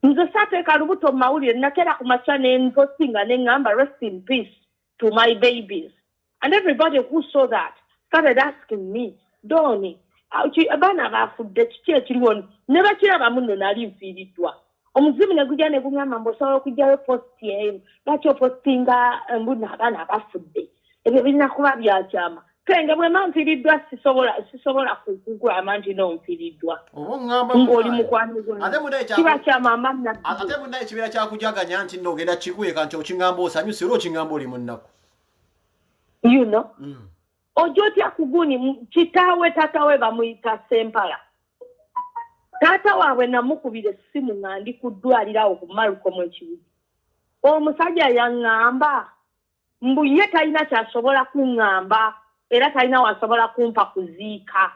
Nze saateeka lubuto mawulire nakeera ku makya nenzosinga ne ŋŋamba rest in peace to my babies. And everybody who saw that started asking me, Doni, abaana baafudde kiki ekiriwo ne bakiraba muno nali nfiiriddwa. Omuzimu ne gujja ne guŋŋamba osobola okugyayo posti eyo lwaki opostinga mbuna abaana bafudde ebyo birina kuba byakyama Penge bwe manfiridwa sisobola kugamba nti nomfiridwa.
Ngamba
Ng'oli mukwano gwange.
Ate munne
Kiba kya mama na.
ate munne ekibeera kyakujaganya nti nno ogenda kikuyeeka nti okingamba osanyuse era okingamba oli mu nnaku.
You know? Ojo otya kuguni kitaawe tatawe bamuyita Sempala. Taata waabwe namukubira essimu nga ndi ku ddwaliro awo ku Malcolm ekibuga. Omusajja yaŋŋamba mbu ye talina kyasobola kuŋŋamba era talina wasobola kumpa kuziika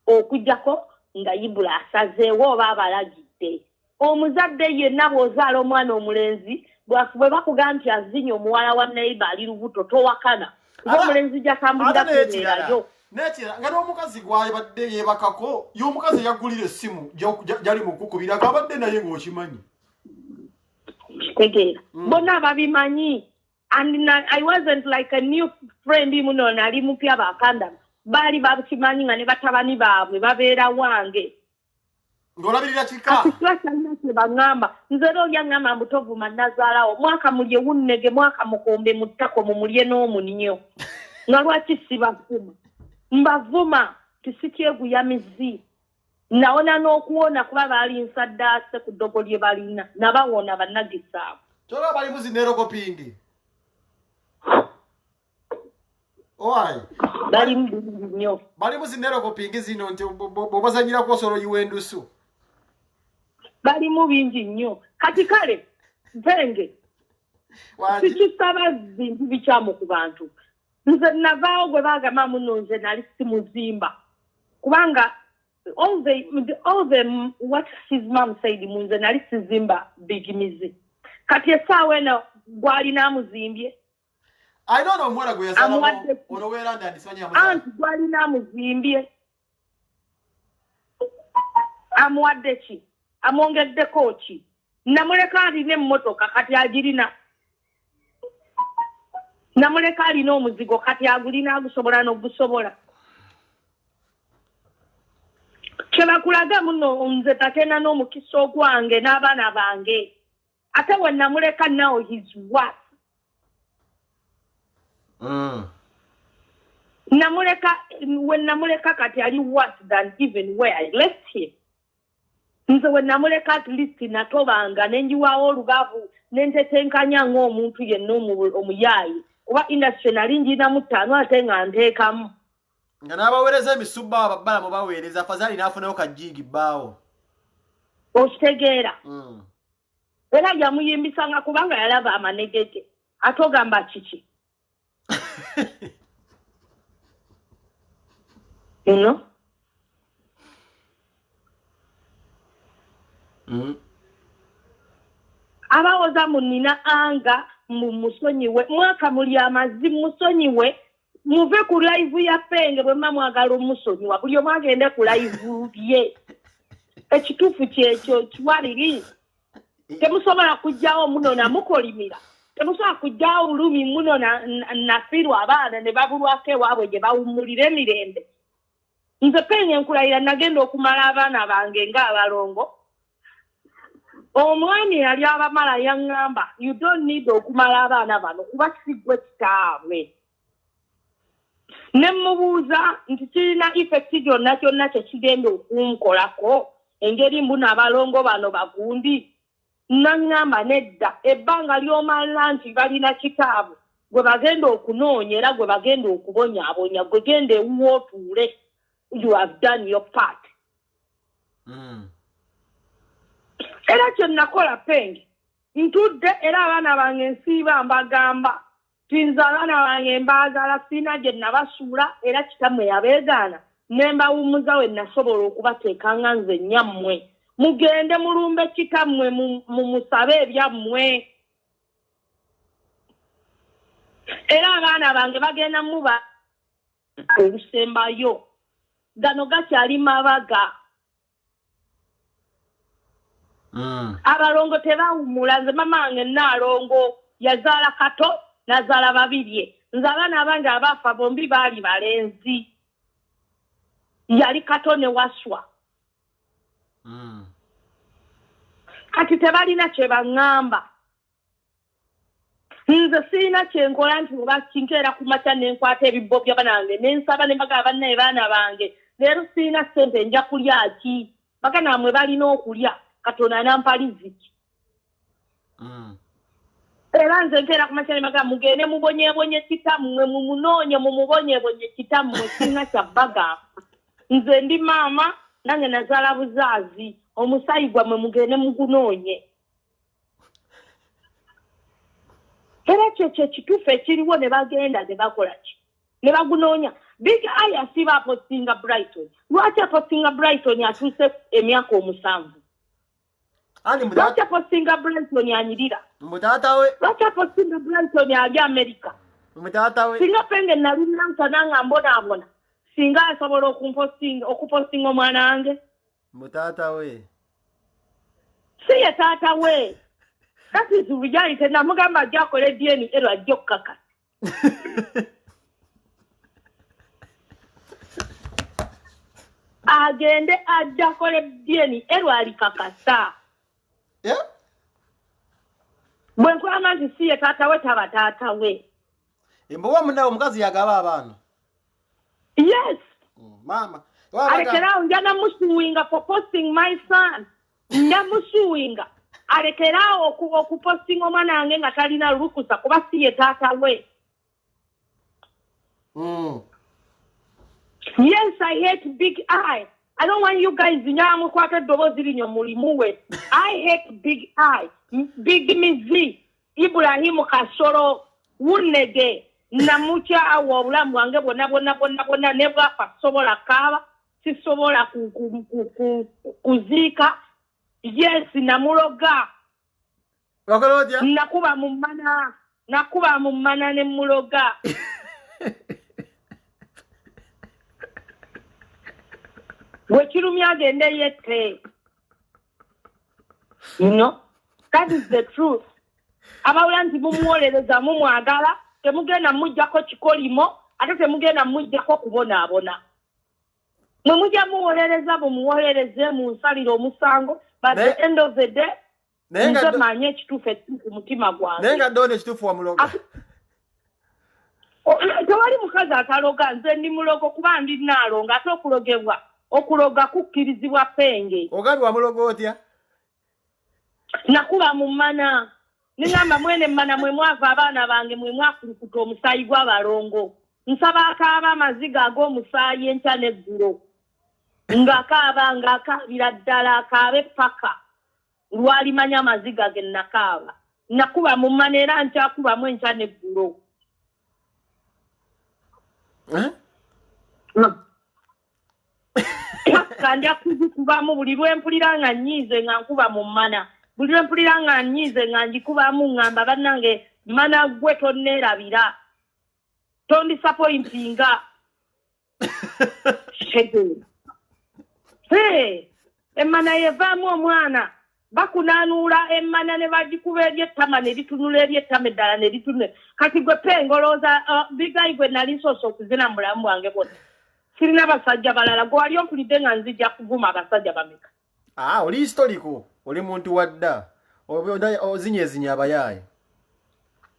okujjako nga Ibula asazeewo oba abalagidde. Omuzadde yenna bw'ozaala omwana omulenzi bwe bakugamba nti azinya omuwala wa neiba ali lubuto towakana. Omulenzi jakambulira kubeerayo.
Netira nga n'omukazi gw'abadde yeebakako y'omukazi yaggulira essimu gyali mu kukubira akabadde naye ng'okimanyi.
Tegeera. Bonna babimanyi. And I wasn't like a new friend muno nali mupya bakanda. Bali bakimanyi nga ne batabani baabwe babeera wange.
Ng'olabirira kika.
Bangamba nzero lyangamba mbutovuma nazaalawo mwaka mulye wunnege mwaka mukombe muttako mumulye n'omunnyo. Nga lwaki sibavuma. Mbavuma tisikyeguyamizi. Nawona n'okuwona kuba baali nsaddaase ku ddogo lye balina. Nabawona bannagisaamu.
Tola bali muzineeroko pingi. Owai.
Bali nnyo.
Bali muzineeroko pingi zino nti bw'obazanyirako osolo yiwendusu.
Bali mu bingi nnyo. Kati kale Mpenge. Sikisaba bintu bikyamu ku bantu. Nze navaawo gwe baagamba muno nze nali simuzimba. Kubanga all the what his mom said munze nali sizimba bigimizi. Kati essaawa eno gwalina amuzimbye.
I don't know mwera gwe yasalamu onowera ndi andisonyi amuzimbye.
Anti gwalina amuzimbye. Amuwadde ki? Amwongeddeko ki? Namuleka alina emmotoka kati agirina. Namuleka alina omuzigo kati agulina agusobola n'ogusobola. Kyebakulaga muno nze tatena n'omukisa ogwange n'abaana bange. Ate we namuleka now his what? Namuleka kati ali worse than even where I left him. Nze we namuleka at least natobanga nenjiwawo olubavu nentetenkanya ng'omuntu yenna omuyaayi. Oba industry nali njinamu ttaano ate nga nteekamu.
Nga n'abaweereza emisubba ababbala mu baweereza Fazali n'afunayo kajjiigi bbaawo.
Okitegeera. Era yamuyimbisanga kubanga yalaba amanegete. Atogamba kiki. You know? Abawoza munina anga musonyiwe mwaka muli amazi musonyiwe muve ku live ya Penge bwe mwagala omusonyiwa buli omu agende ku live bye ekituufu kyekyo kiwaliri temusobola kujjawo muno namukolimira temusobola kujjawo bulumi muno nafirwa abaana ne babulwako ewaabwe gye bawummulira emirembe. Nze Penge nkulayira nagenda okumala abaana bange ng'abalongo. Omwami yali abamala yaŋŋamba you don't need okumala abaana bano kuba kisigwe kitaabwe. Ne mubuuza nti kirina effect gyonna kyonna kyekigenda okunkolako engeri mbu n'abalongo bano bagundi. Naŋŋamba nedda ebbanga ly'omala nti balina kitaabwe gwe bagenda okunoonya era gwe bagenda okubonyaabonya gwe genda ewuwo otuule. You have done your part. Era kye nakola Penge ntudde era abaana bange nsiiba mbagamba tinza abaana bange mbaagala sina gye nabasuula era kitammwe yabeegaana ne mbawummuza we nasobola okubateekanga nze nnyammwe mugende mulumbe kitammwe mumusabe ebyammwe. Era abaana bange bagenda muba olusembayo gano gakyali mabaga. Abalongo tebawummula nze mama wange Naalongo yazaala kato nazaala babirye. Nze abaana abange abaafa bombi baali balenzi. Yali kato ne waswa. Kati tebalina kye baŋŋamba. nze sirina kyenkola nti oba kinkeera ku makya ne nkwata ebibbo by'abanange ne nsaba ne mbagamba bannaye baana bange leero sirina ssente nja kulya ki bagana mwe balina okulya Katonda nampa riziki era nze nkeera ku makya ne mbagamba mugende mubonyeebonye kitammwe mumunoonye mumubonyeebonye kitammwe sirina kyabagamba nze ndi maama nange nazaala buzaazi omusayi gwammwe mugende mugunoonye era ekyo kituufu ekiriwo ne bagenda ne bakola ki ne bagunoonya Big Eye asiba apostinga Brighton lwaki apostinga Brighton atuuse emyaka 7 lwaki apostinga Brighton anyirira
mutatawe
lwaki apostinga Brighton ali America
mutatawe
singa penge nali namtananga mbonaabona singa asobola okupostinga omwana wange
mutatawe
si ye taata we that is reality namugamba ajja akole DNA ero ajja okukaka agende ajja akole DNA ero alikakasa bwe nkwanga nti si ye taata we taba taata we
embowa munnawe omukazi yagaba abaana
yes
mama
alekerawo nja namusuwinga for posting my son namusuwinga alekerawo okupostinga omwana wange nga talina lukusa kuba si ye taata we yes I hate Big Eye I don't want you guys nyamukwata eddoboozi linyo mulimu we I hate Big Eye Big Mizi Ibrahimu Kasoro Wunege namukyawa obulamu bwange bwonna ne bwafa sobola kaaba sisobola kuziika yes namuloga
wakolotya
nakuba mu mana ne muloga bwe kirumya agende yette that is the truth abawula nti mumuwolereza mumwagala temugenda mujjako kikolimo ate temugenda mujjako kubonaabona mwe mujja muwolereza bumuwolereze munsalire omusango but the end of the day nze manye ekituufu ekituufu mutima gwange
naye nga ddone ekituufu wamuloga
tewali mukazi ataloga nze ndi mulogo kuba ndi naalonga ate okuloga kukkirizibwa penge
ogambi wamuloga otya
nakuba mu mana ningamba mwene mana mwe mwava abaana bange mwe mwakulukuta omusaayi gw'abalongo nsaba akaaba amaziga ag'omusaayi enkya n'eggulo ng'akaabira ddala akaabe paka lwalimanya amaziga ge nakaaba nakuba mu mana era nkyakubamu enkya n'eggulo kanja kuzikubamu buli lwempulira nga nnyiize nga nkuba mu mana buli lwempulira nga nnyiize nga ngikubamu ngamba bannange mana gwe tonneerabira tondisappointinga emmana yevaamu omwana bakunaanuula emmana ne bagikuba eryettama ne litunula eryettama eddala ne litunula kati gwe pengolooza bigayi gwe nali nsoosa okuzina mu bulamu bwange bwonna sirina basajja balala gwe wali ompulidde nga nzija kuvuma abasajja bameka
oli historiko oli muntu wadda ozinyezinya abayaaye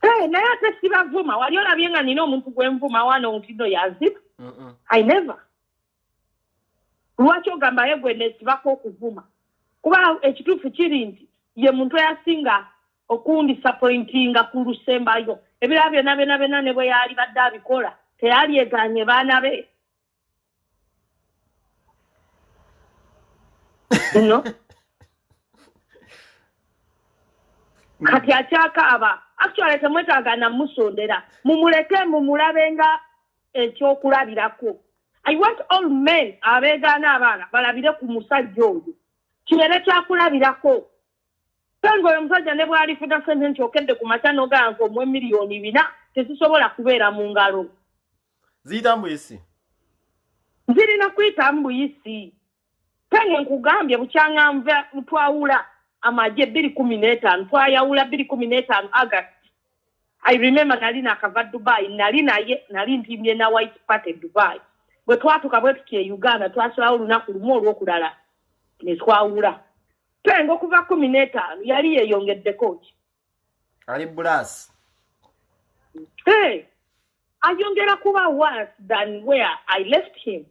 naye ate sibavuma wali olabye nga nina omuntu gwenvuma wano ntino yanziba I never lwaki ogambaye gwe nesibako okuvuma kuba ekituufu kiri nti ye muntu eyasinga okundisappointinga ku lusembayo ebirala byonna ne bwe yali badde abikola teyalyeganye baana be kati akyakaaba actually temwetaaga namusondera mumuleke mumulabe nga ekyokulabirako I want all men abeegaana abaana balabire ku musajja oyo kibeere kyakulabirako songa oyo omusajja ne bw'alifuna sente ntyokedde ku makya n'ogamba omuwe $4,000,000 tezisobola kubeera mu ngalo
ziyita mbuyisi
zirina kuyita mbuyisi penge nkugambye bukyanga twawula amagye 2015 twayawula 2015 August I remember nali nakava Dubai nali ntimbye na white party Dubai bwe twatuka bwe tukiye Uganda twasalawo olunaku lumu olw'okulala ne twawula penge okuva 15 yali yeeyongeddeko ki
ali blasi
Hey, ayongera kuba worse than where I left him.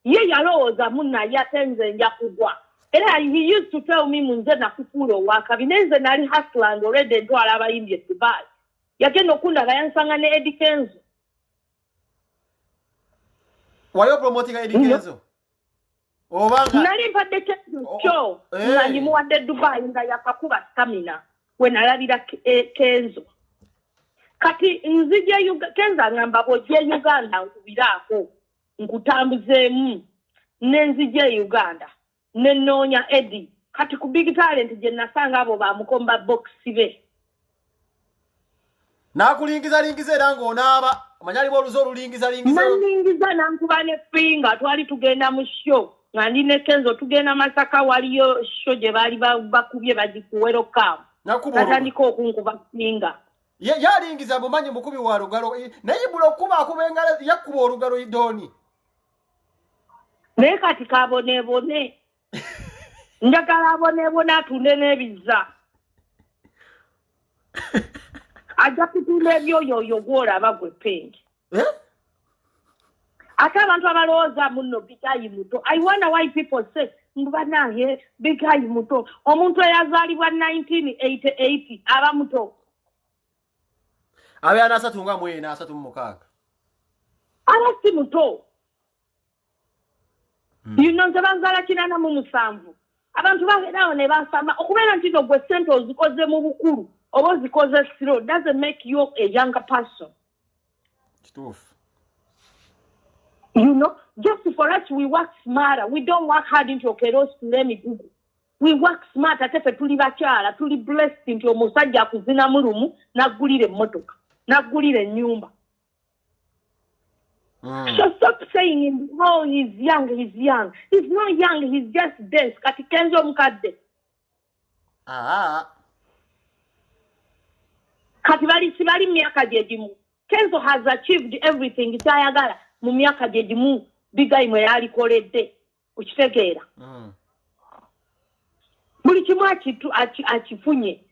Ye yalowooza munna yatenze nja kugwa. Era he used to tell me munze nakufuula owakabi nenze nali hustling already ntwala abayimbi e Dubai. Yagenda okundaba yansanga ne Eddie Kenzo.
Wayo promoting Eddie Kenzo? Obanga
Nali mpadde Kenzo show nga ndimuwadde Dubai nga yakakuba stamina we nalabira Kenzo. Kati nzije Kenzo ngamba bw'ojja Uganda nkubiraako nkutambuzeemu nenzije Uganda nenoonya Eddie. Kati ku Big Talent gye nasanga abo bamukomba box be.
Nakulingiza era ng'onaaba amanyali b'oluzo olulingiza.
Nalingiza nankuba ne finger twali tugenda mu show nga ndi ne Kenzo tugenda Masaka waliyo show gye baali bakubye bagikuwero kam. Natandika okunkuba finger.
Yalingiza mumanyi mukubi wa lugalo naye bulo okuba engalo yakuba olugalo idoni.
Naye kati kabonebone. Njagala abonebone atunde n'ebiza. Ajja kutunda ebyoyoyo gw'olaba gwe penge. Ate abantu abalowooza muno bigayi muto. I wonder why people say mbanaye bigayi muto. Omuntu eyazaalibwa 1988 aba muto.
Abe anasatunga mwena asatu mukaaga.
Aba si muto. Nze banzaala 87. Abantu bagerawo ne basamba okubeera nti gwe ssente ozikoze mu bukulu oba ozikoze slow doesn't make you a younger person.
Kituufu.
You know, just for us we work smarter. We don't work hard into okeros tulemi gugu. We work smart ate fe tuli bakyala tuli blessed nti omusajja akuzina mulumu naggulire emmotoka naggulire ennyumba. So stop saying, oh, he's young. He's not young, he's just dense. Kati Kenzo mukadde. Kati sibali myaka jejimu. Kenzo has achieved everything kyayagala mu myaka jejimu bigayi mwe yalikoledde. Ukitegeera. Buli kimu akifunye.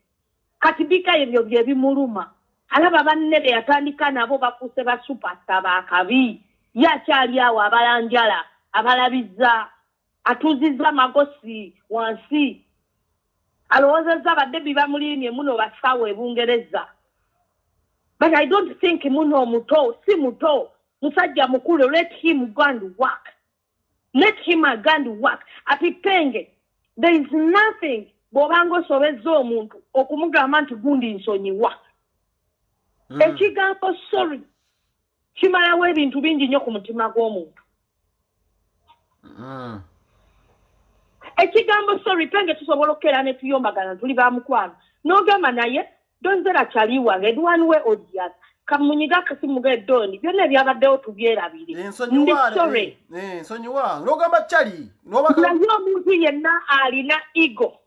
Kati bigayi ebyo bye bimuluma. Alaba banne be yatandika nabo bakuse ba superstar bakabi. Yakyali awo abalanjala, abalabiza, atuzizza magosi wansi. Alowoozezza badde bibamuliimye muno basawo e Bungereza. But I don't think muno muto, si muto. Musajja mukulu, let him go and work. Let him go and work. Atipenge, there is nothing bw'obanga osobezza omuntu okumugamba nti gundi nsonyiwa. Ekigambo sorry kimalawo ebintu bingi nnyo ku mutima gw'omuntu. Ekigambo sorry penge tusobola okukera ne tuyombagana tuli bamukwano n'ogamba naye donzera kyali wange edwan we or the other kamunyiga kasimuga eddoni byonna ebyabaddewo tubyerabire.
Nsonyiwa n'ogamba kyali
naye omuntu yenna alina ego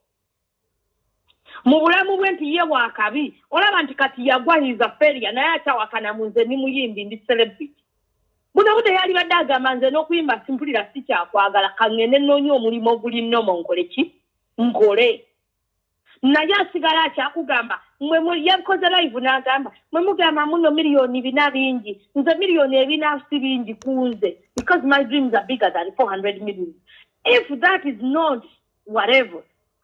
mu bulamu bwe nti ye wakabi olaba nti kati yagwa hiza feria naye akyawakana mu nze ni muyimbi ndi celebrity. Buno yali badde agamba nze n'okuyimba simpulira si kyakwagala kangende nnoonya omulimu oguli nnomo nkole ki nkole. Naye asigala akyakugamba mwe yakoze live n'agamba mwe mugamba muno miliyoni 4 bingi nze miliyoni 4 si bingi kunze because my dreams are bigger than 400 million. If that is not whatever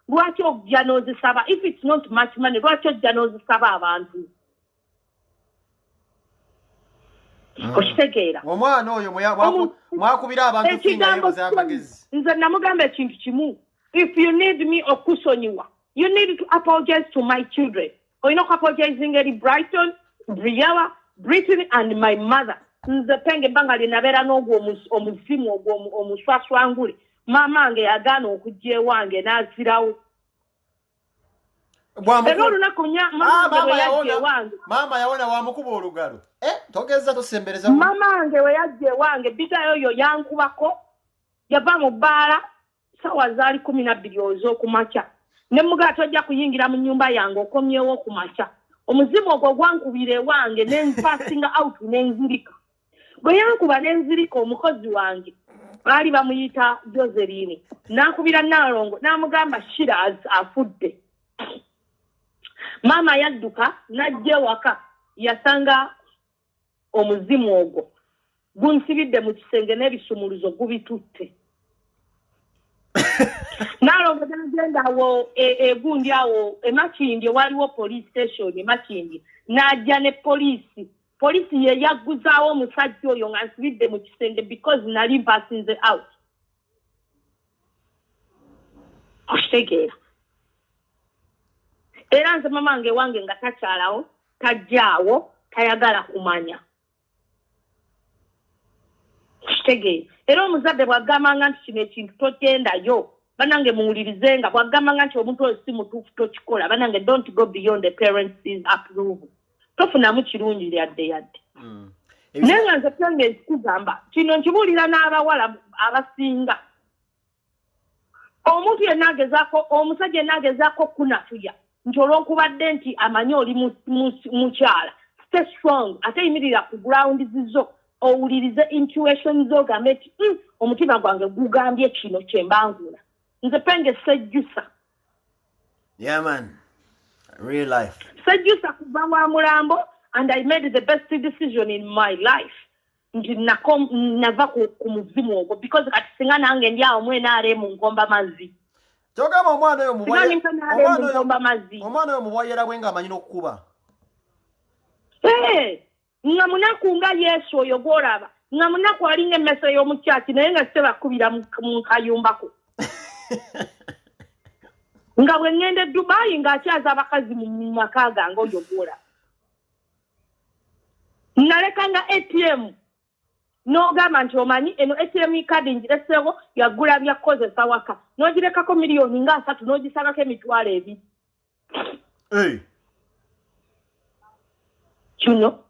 lwaki ojja n'ozisaba? If it's not much money lwaki ojja n'ozisaba abantu? Okitegeera
omwana oyo mwakubira abantu finga z'amagezi.
Nze namugamba ekintu kimu, if you need me okusonyiwa you need to apologize to my children. Olina okapologizing eri Brighton, Briella, Brittany and my mother. Nze penge ebbanga linabeera n'ogwo omuzimu ogwo omuswaswangule maama wange yagaana okujja ewange n'azirawo. Era olunaku
maama yawona wamukuba olugalo. Togeza tosembereza.
Maama wange we yajja ewange bigayo oyo yankubako yava mu bbaala sawa zaali 12 ez'okumakya. Ne mugaa tojja kuyingira mu nnyumba yange okomyewo okumakya. Omuzimu ogwo gwankubira ewange nenfasinga out nenzirika. Bwe yankuba nenzirika omukozi wange baali bamuyita Joseline n'akubira Nalongo n'amugamba Shiraz afudde. Maama yadduka n'ajja ewaka yasanga omuzimu ogwo gunsibidde mu kisenge n'ebisumuluzo gubitutte nalongo genda awo egundi awo emakindi waliwo police station emakindi n'ajja ne polisi ye yagguzaawo omusajja oyo nga nsibidde mu kisenge because nali mpasinze out okitegeera era nze mamange wange nga takyalawo tajjaawo tayagala kumanya okitegeera era omuzadde bw'agambanga nti kino ekintu togendayo banange muwulirize nga bw'agambanga nti omuntu oyo si mutuufu tokikola banange don't go beyond the parents' approval tofunamu kirungi yadde naye nga nze pyange nkugamba kino nkibuulira n'abawala abasinga omuntu yenna agezaako omusajja yenna agezaako kunafuya nti olw'okubadde nti amanyi oli mukyala stay strong ate yimirira ku ground zizo owulirize intuition zo gambe ti omutima gwange gugambye kino kyembangula nze penge sejjusa
yeah man real life
sejjusa kuva wa mulambo and I made the best decision in my life nti nava ku muzimu ogwo because kati singa nange ndi awo mwena ale mu ngomba mazzi
kyogamba omwana oyo mubwayera bwe nga amanyi n'okukuba
nga munaku nga Yesu oyo gw'olaba nga munaku alinga emmese y'omukyaki naye nga sitebakubira mu kayumbako nga bwe ŋŋenda e Dubai ng'akyaza abakazi mu maka gange oyo gw'olaba nalekanga ATM n'ogamba nti omanyi eno ATM kadi ngireseewo yagula byakozesa waka n'ogirekako miliyoni nga 3 n'ogisangako emitwalo 2 kino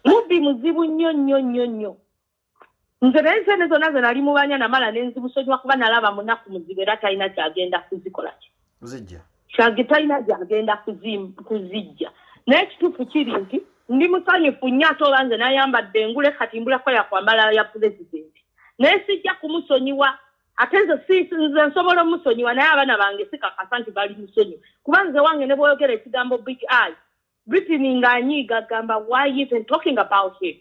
mubbi muzibu nnyo nze naye ensene zonna ze nali mubanya namala nenzibusonywa kuba nalaba munaku muzibu era talina kyagenda kuzikola talina gyagenda kuzijja naye ekituufu kiri nti ndi musanyufu nnyo ate oba nze nayambadde engule kati mbulako yakwambala ya pulezidenti naye sijja kumusonyiwa ate nze nsobola omusonyiwa naye abaana bange sikakasa nti bali musonyiwa kuba nze wange ne bw'oyogera ekigambo big eye Brittany nganyiga gamba why you even talking about him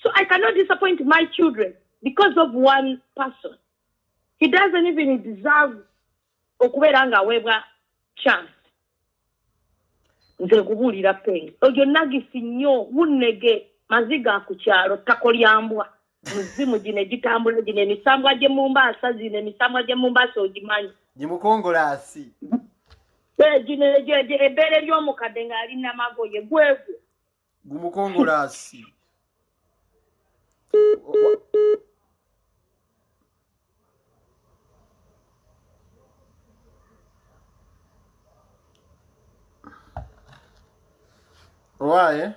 so I cannot disappoint my children because of one person he doesn't even deserve okubeera nga aweebwa chance nze kubuulira penge oyo nagisi nnyo wunnege maziga ku kyalo ttako lyambwa muzimu gino egitambula gino emisambwa gye Mombasa zino emisambwa gye Mombasa ogimanyi
gimukongolaasi
gino ebbeere ly'omukadde ng'ali namagoye gwegwe
gumukongolaasi Why?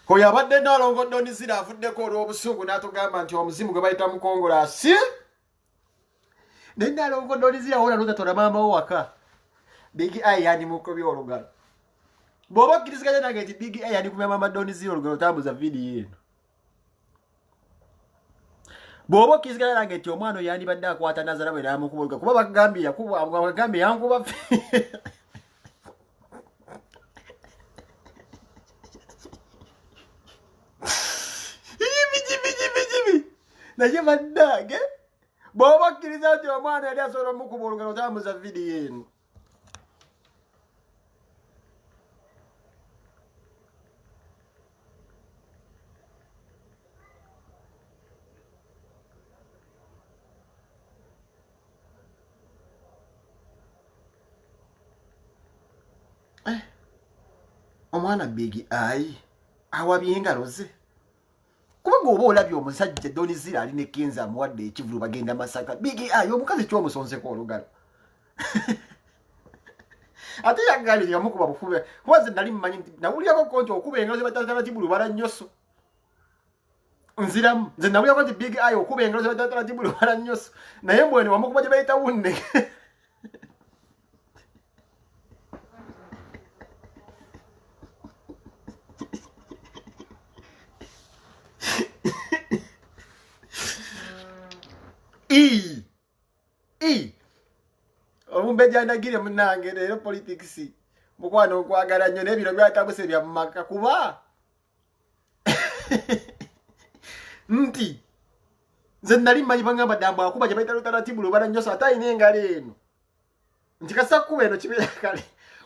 Oyo abadde Nalongo Donizira avuddeko olw'obusungu n'atugamba nti omuzimu gwe bayita mukongolaasi ne Nalongo Donizira wona lutatona maama wo waka Big Eye yandimukubye olugalo bw'oba okkiriziganya nange nti Big Eye yandikumya maama Donizira olugalo otambuza vidiyo eno bw'oba okkiriziganya nange nti omwana oyo yandibadde akwata Nazara bwe n'amukuba olugalo kuba bagambye yankuba naye bannange bw'oba okkiriza nti omwana yali asobola omukuba olugalo otambuza vidiyo eno omwana Big Eye awabye engalo ze kubanga oba olabye omusajja Donizira alina ekkinza amuwadde ekivulu bagenda Masaka Big Eye omukazi ky'omusonseko olugalo ate yagalira yamukuba bufube kuba nze nali mmanyi nti nawulirako ko nti okuba engalo ze batatala tibulu bala nnyoso nziramu nze nawulirako nti Big Eye okuba engalo ze batatala tibulu bala nnyoso naye mbwene wamukuba gye bayita wunne mbe jandagire munange leero politics mukwano nkwagala nnyo n'ebiro byatabuse bya mumaka kuba nti nze nali mmanyi bangamba ddambo akuba gye bayita lutaratibu lubala nnyo so ate ayina engalo eno nti kasakkuba eno kibeera kale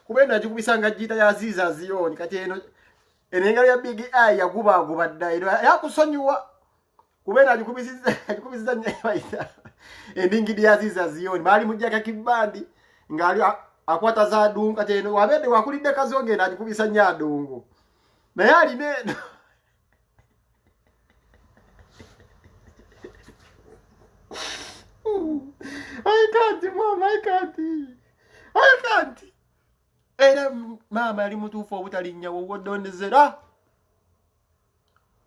kuba eno agikubisanga giyita ya ziza ziyoni kati eno engalo ya big eye yagubaaguba dda eno yakusonyiwa kuba eno agikubisiza nnyo bayita endingidi ya ziza ziyoni baali mujjaka kibbandi ng'ali akwata za adungu kati eno wabedde wakulidde kazonge eno agikubisa nnyo adungu naye alina eno I can't, Mom, I can't. Era mama yali mutuufu obutalinnya wodondezera.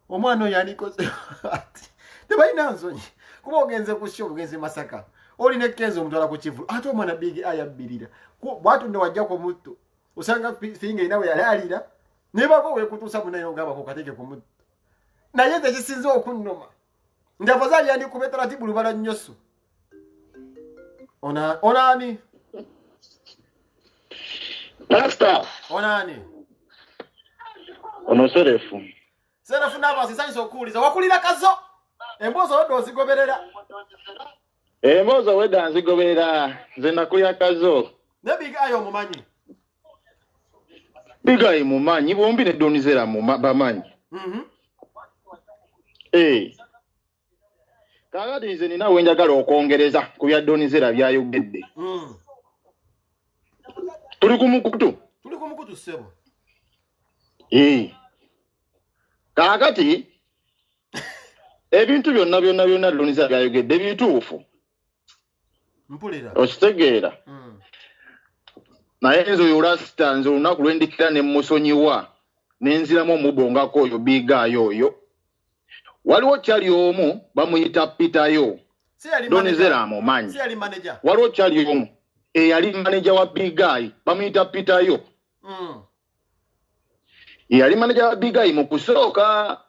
Omwana oyo yanikoze ati. Tebalina nsonyi. Kuba ogenze ku show ogenze Masaka. Olina Kenzo omutwala ku Kivulu. Ate omwana big ayabbirira. Bwatu ne wajja ku mutto. Osanga finga inawe yalalira. Ne bako wekutuusa munayo ngaba ko kateke ku mutto. Naye tekisinze okunnoma. Ndafazali yandi kubeta taratibu lubala nnyoso. Onani?
Pastor.
Onani?
Ono Serefu.
Serefu naba sisanyiso okuliza. Wakulira kazo? Embozo odo ozigoberera.
Embozo weda nzigoberera. Nze nakulya kazo.
Ne big ayo mumanyi.
Big ayo mumanyi bombi ne donizera bamanyi. Kakati nze nina wenjagala okwongereza ku bya donizera byayogedde. Tuli ku mukutu
sebo.
Kakati ebintu byonna donizera byayogedde bituufu.
Mpulira.
Okitegeera. Naye nze oyo lasita nze olunaku lwendikira ne musonyiwa nenziramu omubongako oyo biigaayo oyo. Waliwo kyali omu bamuyita Pitayo. Donizera amumanyi.
Si yali manager.
Waliwo kyali omu eyali manager wa Big Eye bamuyita Pitayo. Yali manager wa Big Eye mu kusooka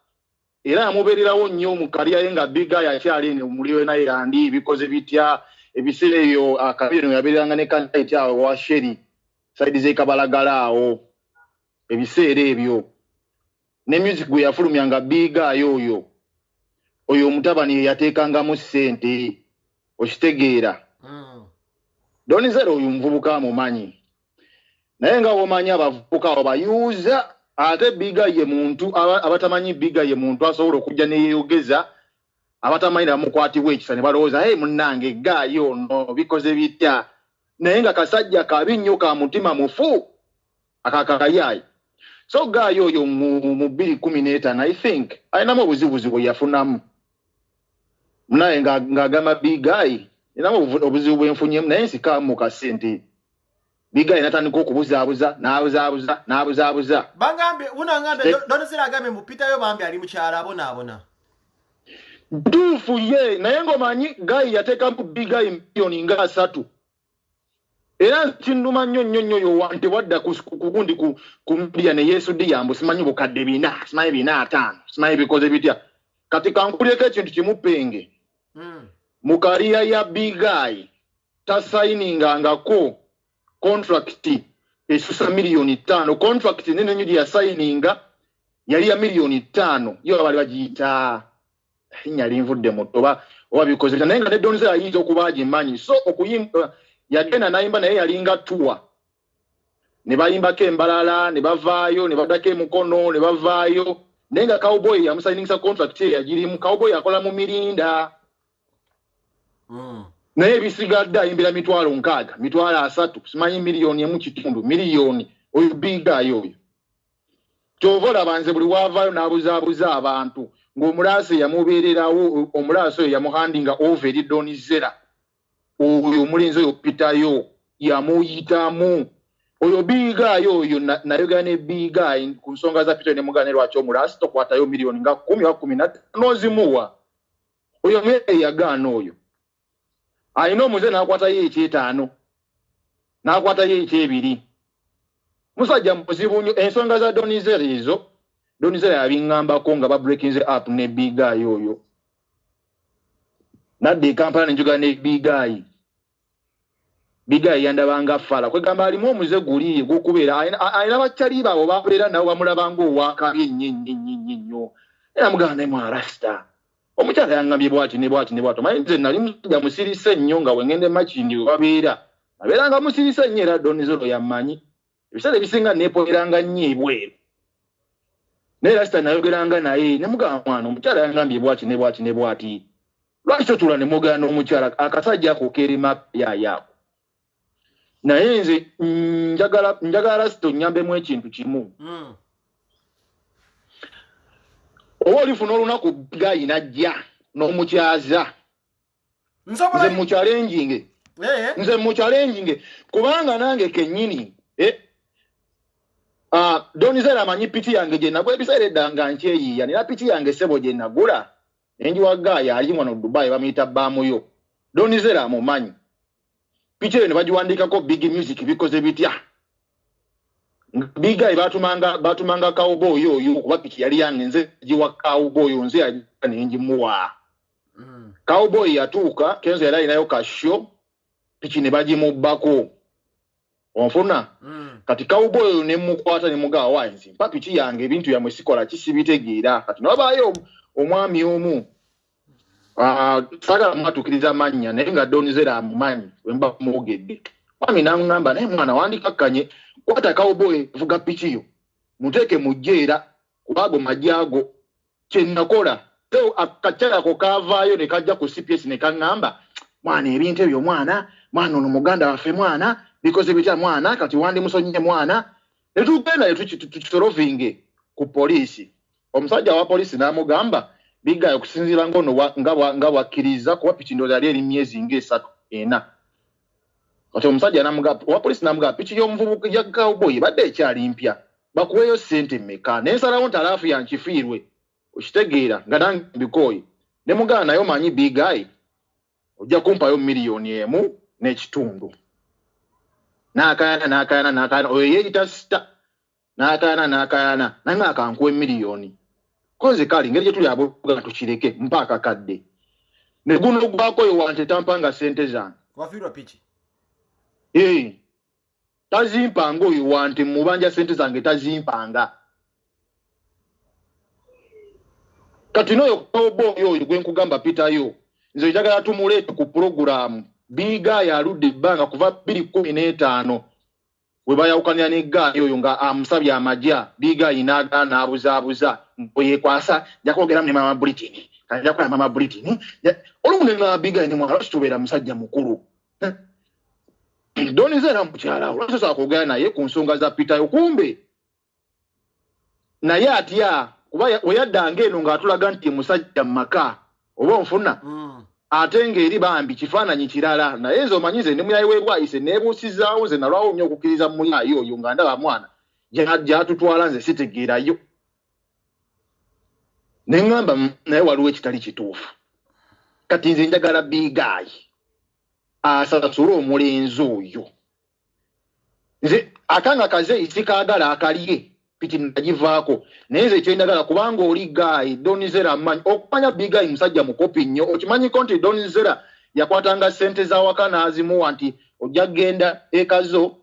era amubeererawo nnyo mu kaliya ye nga Big Eye akyali muliwe na Irandi bikoze bitya ebiseera ebyo akabiri yabeeranga ne kantaiti awo wa Sheri side ze Kabalagala awo ebiseera ebyo ne music gwe yafulumyanga Big Eye oyo omutabani yateekangamu ssente okitegeera. Donizera oyo muvubuka amumanyi naye nga womanyi abavubuka abo bayuuza ate Big Eye ye muntu abatamanyi Big Eye ye muntu asobola okujja neyeeyogeza abatamanyi namukwatibwa ekisa ne balowooza munnange gaayo ono bikoze bitya naye nga kasajja kabi nnyo ka mutima mufu akakakayayi. So gaayo oyo mu 2015 I think ayinamu obuzibuzi bwe yafunamu naye ng'agamba Big Eye inamu obuzibu bwenfunyemu naye nsikamu kasente. Big Eye natandika okubuzaabuza n'abuzaabuza.
Bangambe unangambe Donizera agambe mupitayo bambi ali mukyala abona.
Dufu ye naye ng'omanyi Guy yateekamu Big Eye miliyoni nga 3. Era kinduma nnyo yo wante wadda kugundi ku media ne Yesu diyambo simanyi bukadde bina simanyi bina 5 simanyi bikoze bitya kati kankuleko ekintu kimupenge mu kariya ya Big Eye tasayiningangako contract esusa miliyoni 5 contract nene nnyo ya sayininga yali ya miliyoni 5 yo bali bagiyita nyali nvudde mutoba oba bikoze bitya naye nga ne Donizera ayinza okuba agimanyi so okuyimba yagenda nayimba naye yalinga tuwa ne bayimbako embalala ne bavaayo ne badako emukono ne bavaayo naye nga Cowboy yamusayiningisa contract ye yagirimu Cowboy akola mu mirinda naye ebisigadde ayimbira mitwalo 6 mitwalo 3 simanyi miliyoni emu kitundu miliyoni oyo Big Eye oyo kyova banze buli wavaayo n'abuzaabuza abantu ng'omulaasi yamubeererawo omulaasi oyo yamuhandinga over eri Donizera oyo omulenzi oyo Pitayo yamuyitamu oyo Big Eye oyo nayogera ne Big Eye ku nsonga za Pitayo ne mugane lwaki omulaasi tokwatayo miliyoni nga 10 oba 15 zimuwa oyo mweye yagaana oyo ayina omuze n'akwatayo eky'etaano n'akwatayo eky'ebiri musajja muzibu nnyo ensonga za Donizera ezo Donizera yabiŋŋambako nga babreakinze up ne Big Eye oyo nadde Kampala nenjogera ne Big Eye Biga yandabanga fala kwegamba alimu omuze guli gokubeera ayina bakyali baabo babeera nabo bamulabanga owakabi nnyo era muganda mu arasta omukyala yangambye bwati ne bwati manyi nze nali musajja musirise nnyo nga wengende makindi wabeera abeeranga musirise nnyo era Donizero yamanyi ebiseera ebisinga neepoleranga nnyo ebweru naye rasita nayogeranga naye ne mugamba mwana omukyala yangambye bwati ne bwati lwaki totula ne mugana n'omukyala akasajja ako keerema yaayaako naye nze njagala rasita onnyambemu ekintu kimu oba olifuna olunaku Bigayi najja n'omukyaza nze muchalenjinge kubanga nange kennyini Donizero amanyi piti yange gye nagula ebiseera eddanga nkyeyiiya nera piti yange sebo gye nagula enji wa Gaaya ali wano Dubai bamuyita Baamuyo Donizero amumanyi piti eyo ne bagiwandiikako Big Music bikoze bitya Bigayi batumanga Cowboy oyo kuba piti yali yange nze giwa Cowboy nze yali nenjimuwa Cowboy yatuuka Kenzo yali alinayo kasho piki ne bagimubbako onfuna kati Cowboy ne mukwata ne mugawa wanzi mpa piki yange ebintu yamwe sikola kisibitegeera kati nabayo omwami omu saga matukiriza manya naye nga Donizero amumanyi wemba mugedde mwami nangamba naye mwana wandikakkanye kwata Cowboy vuga piki yo muteeke mujjeera kubago majago kyennakola so akachala ko kavaayo ne kajja ku CPS ne kangamba mwana ebintu ebyo mwana ono muganda waffe mwana bikoze bitya mwana kati wandi musonye mwana netugenda tukitorovinge ku polisi omusajja wa polisi namugamba Bigayi okusinziira ngono nga wakkiriza kuba piki ndoza yali eri myezi ng'esatu ena kati omusajja namugamba wa polisi namugamba piki y'omuvubuka ya Cowboy badde ekyali mpya bakuweeyo ssente mmeka nensalawo ntalaafu yankifiirwe okitegeera nga nange mbikoyi ne muganda naye omanyi Bigayi ojja kumpayo $1,000,000 n'ekitundu n'akayana oyo yeeyita sita n'akayana nange akankuwa $1,000,000 koze kali ngeri gye tuli aboga tukireke mpaka kadde ne guno gwako yo wante tampanga sente zange
wafirwa piki
tazimpanga oyo wante mubanja sente zange tazimpanga kati noyo Cowboy oyo gwe nkugamba pitayo nze njagala tumuleete ku program Bigayi aludde ebbanga kuva 2015 we bayawukanira ne Gaaya oyo nga amusabye amajja Bigayi n'agaana abuzaabuza yekwasa njakwogera ne mama Britain kanja kwa mama Britain olumune nga Bigayi ne mwala tubeera musajja mukulu Donizero mukyala olwasosa kwogera naye ku nsonga za pitayo kumbe naye atya kuba oyaddange eno ng'atulaga nti musajja mu maka oba onfuna ate ng'eri bambi kifaananyi kirala naye nze omanyize ne muyayi w'ebwayise neebuusizaawo nze nalwawo nnyo okukkiriza mu muyayi oyo nga ndaba mwana gy'atutwala nze sitegeerayo ne ŋŋamba naye waliwo ekitali kituufu kati nze njagala Bigayi asasule omulenzi oyo nze akanga kaze isikaagala akalye piki nagivaako naye nze ekyenjagala kubanga oli Gayi Donizero amanyi okumanya Bigayi musajja mukopi nnyo okimanyiko nti Donizero yakwatanga ssente z'awaka n'azimuwa nti ojja kgenda ekazo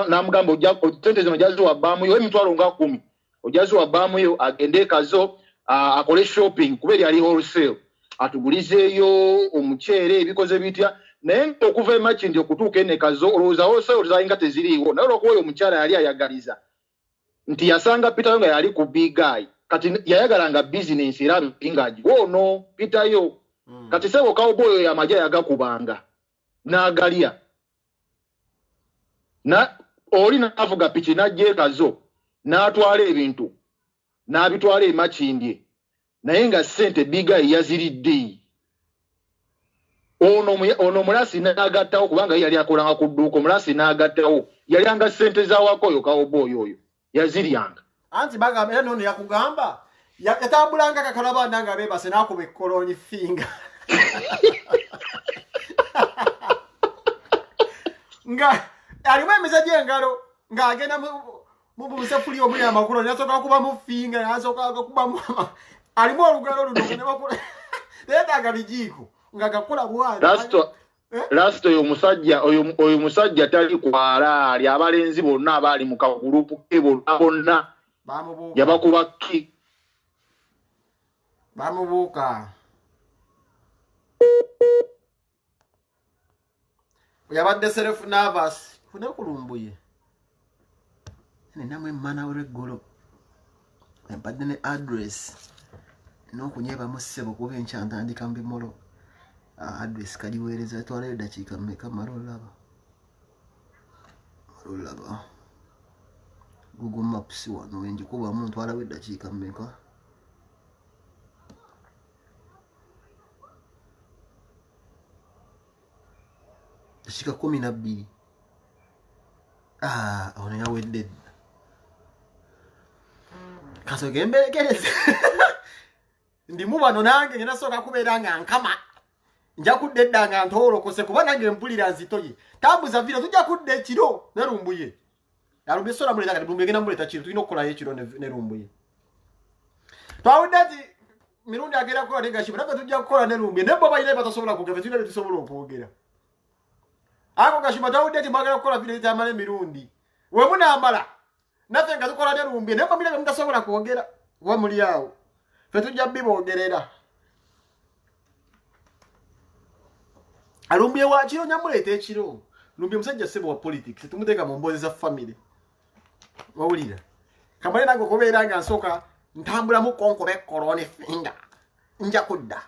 n'amugamba ssente zino ojjaziwa Baamuyo emitwalo nga 10 ojjaziwa Baamuyo agende ekazo akole shopping kuba eri ali wholesale atugulizeeyo omuceere ebikoze bitya naye okuva emakindi okutuuka enekazo olowooza wholesale zayinga teziriiwo naye olwokuba oyo omukyala yali ayagaliza nti yasanga pitayo nga yali ku Bigayi kati yayagalanga bizinensi era ng'agiwa ono pitayo kati sebo Cowboy oyo yamajja yagakubanga n'agalya oli n'avuga piki n'ajja ekazo n'atwala ebintu n'abitwala emakindye naye nga ssente Bigayi yaziridde ono mulasi n'agattawo kubanga yali akolanga ku dduuka omulasi n'agattawo yalyanga ssente z'awaka oyo Cowboy oyo yaziryanga
anti bagamba era nono yakugamba yatambulanga kakalaba nanga bebase nakuba ekkolonyi finga nga alimu emize gy'engalo ng'agenda mu busefuli omuli amakulu nasoka kuba mu finga nasoka kuba mu alimu olugalo luno ne bakula neetaaga bijiiko nga gakula bwana
last oyo musajja tali kwala ali abalenzi bonna abali mu kagulupu ke bonna yabakuba ki
bamubuuka yabadde self nervous fune kulumbuye namwe mana w'eggolo empadde ne address n'okunyebamu ssebo kuba enkya ntandika mbimolo address kaliweereza twalayo eddakiika mmeka mala olaba Google Maps wano wenjikubamu ntwalawo eddakiika mmeka dakika 12 ono yawedde edda kasoke mberekereze ndimu bano nange ngena soka kubeera nga nkama nja kudde edda nga ntolokose kuba nange mpulira nzitoye tambuza vino tujja kudde ekiro nerumbuye yarumbuye sola muleta kati rumbuye ngena muleta kiro tulina okukolayo ekiro nerumbuye twawudde ati mirundi agera kukola negashiba naffe tujja kukola nerumbuye nebo bayina batasobola kugeva tulina betusobola okwogera ako gashiba twawudde ati mwagala kukola vino etamala emirundi we munambala naffe nga tukola nerumbuye nebo mira bemutasobola kwogera kuba muli awo ffe tujja bibogerera alumbuye wa kiro nyamuleeta ekiro lumbuye musajja ssebo wa politics tumuteeka mu mboozi za family wawulira kamale nange okubeera nga nsooka ntambulamu konkobe korone finga nja kudda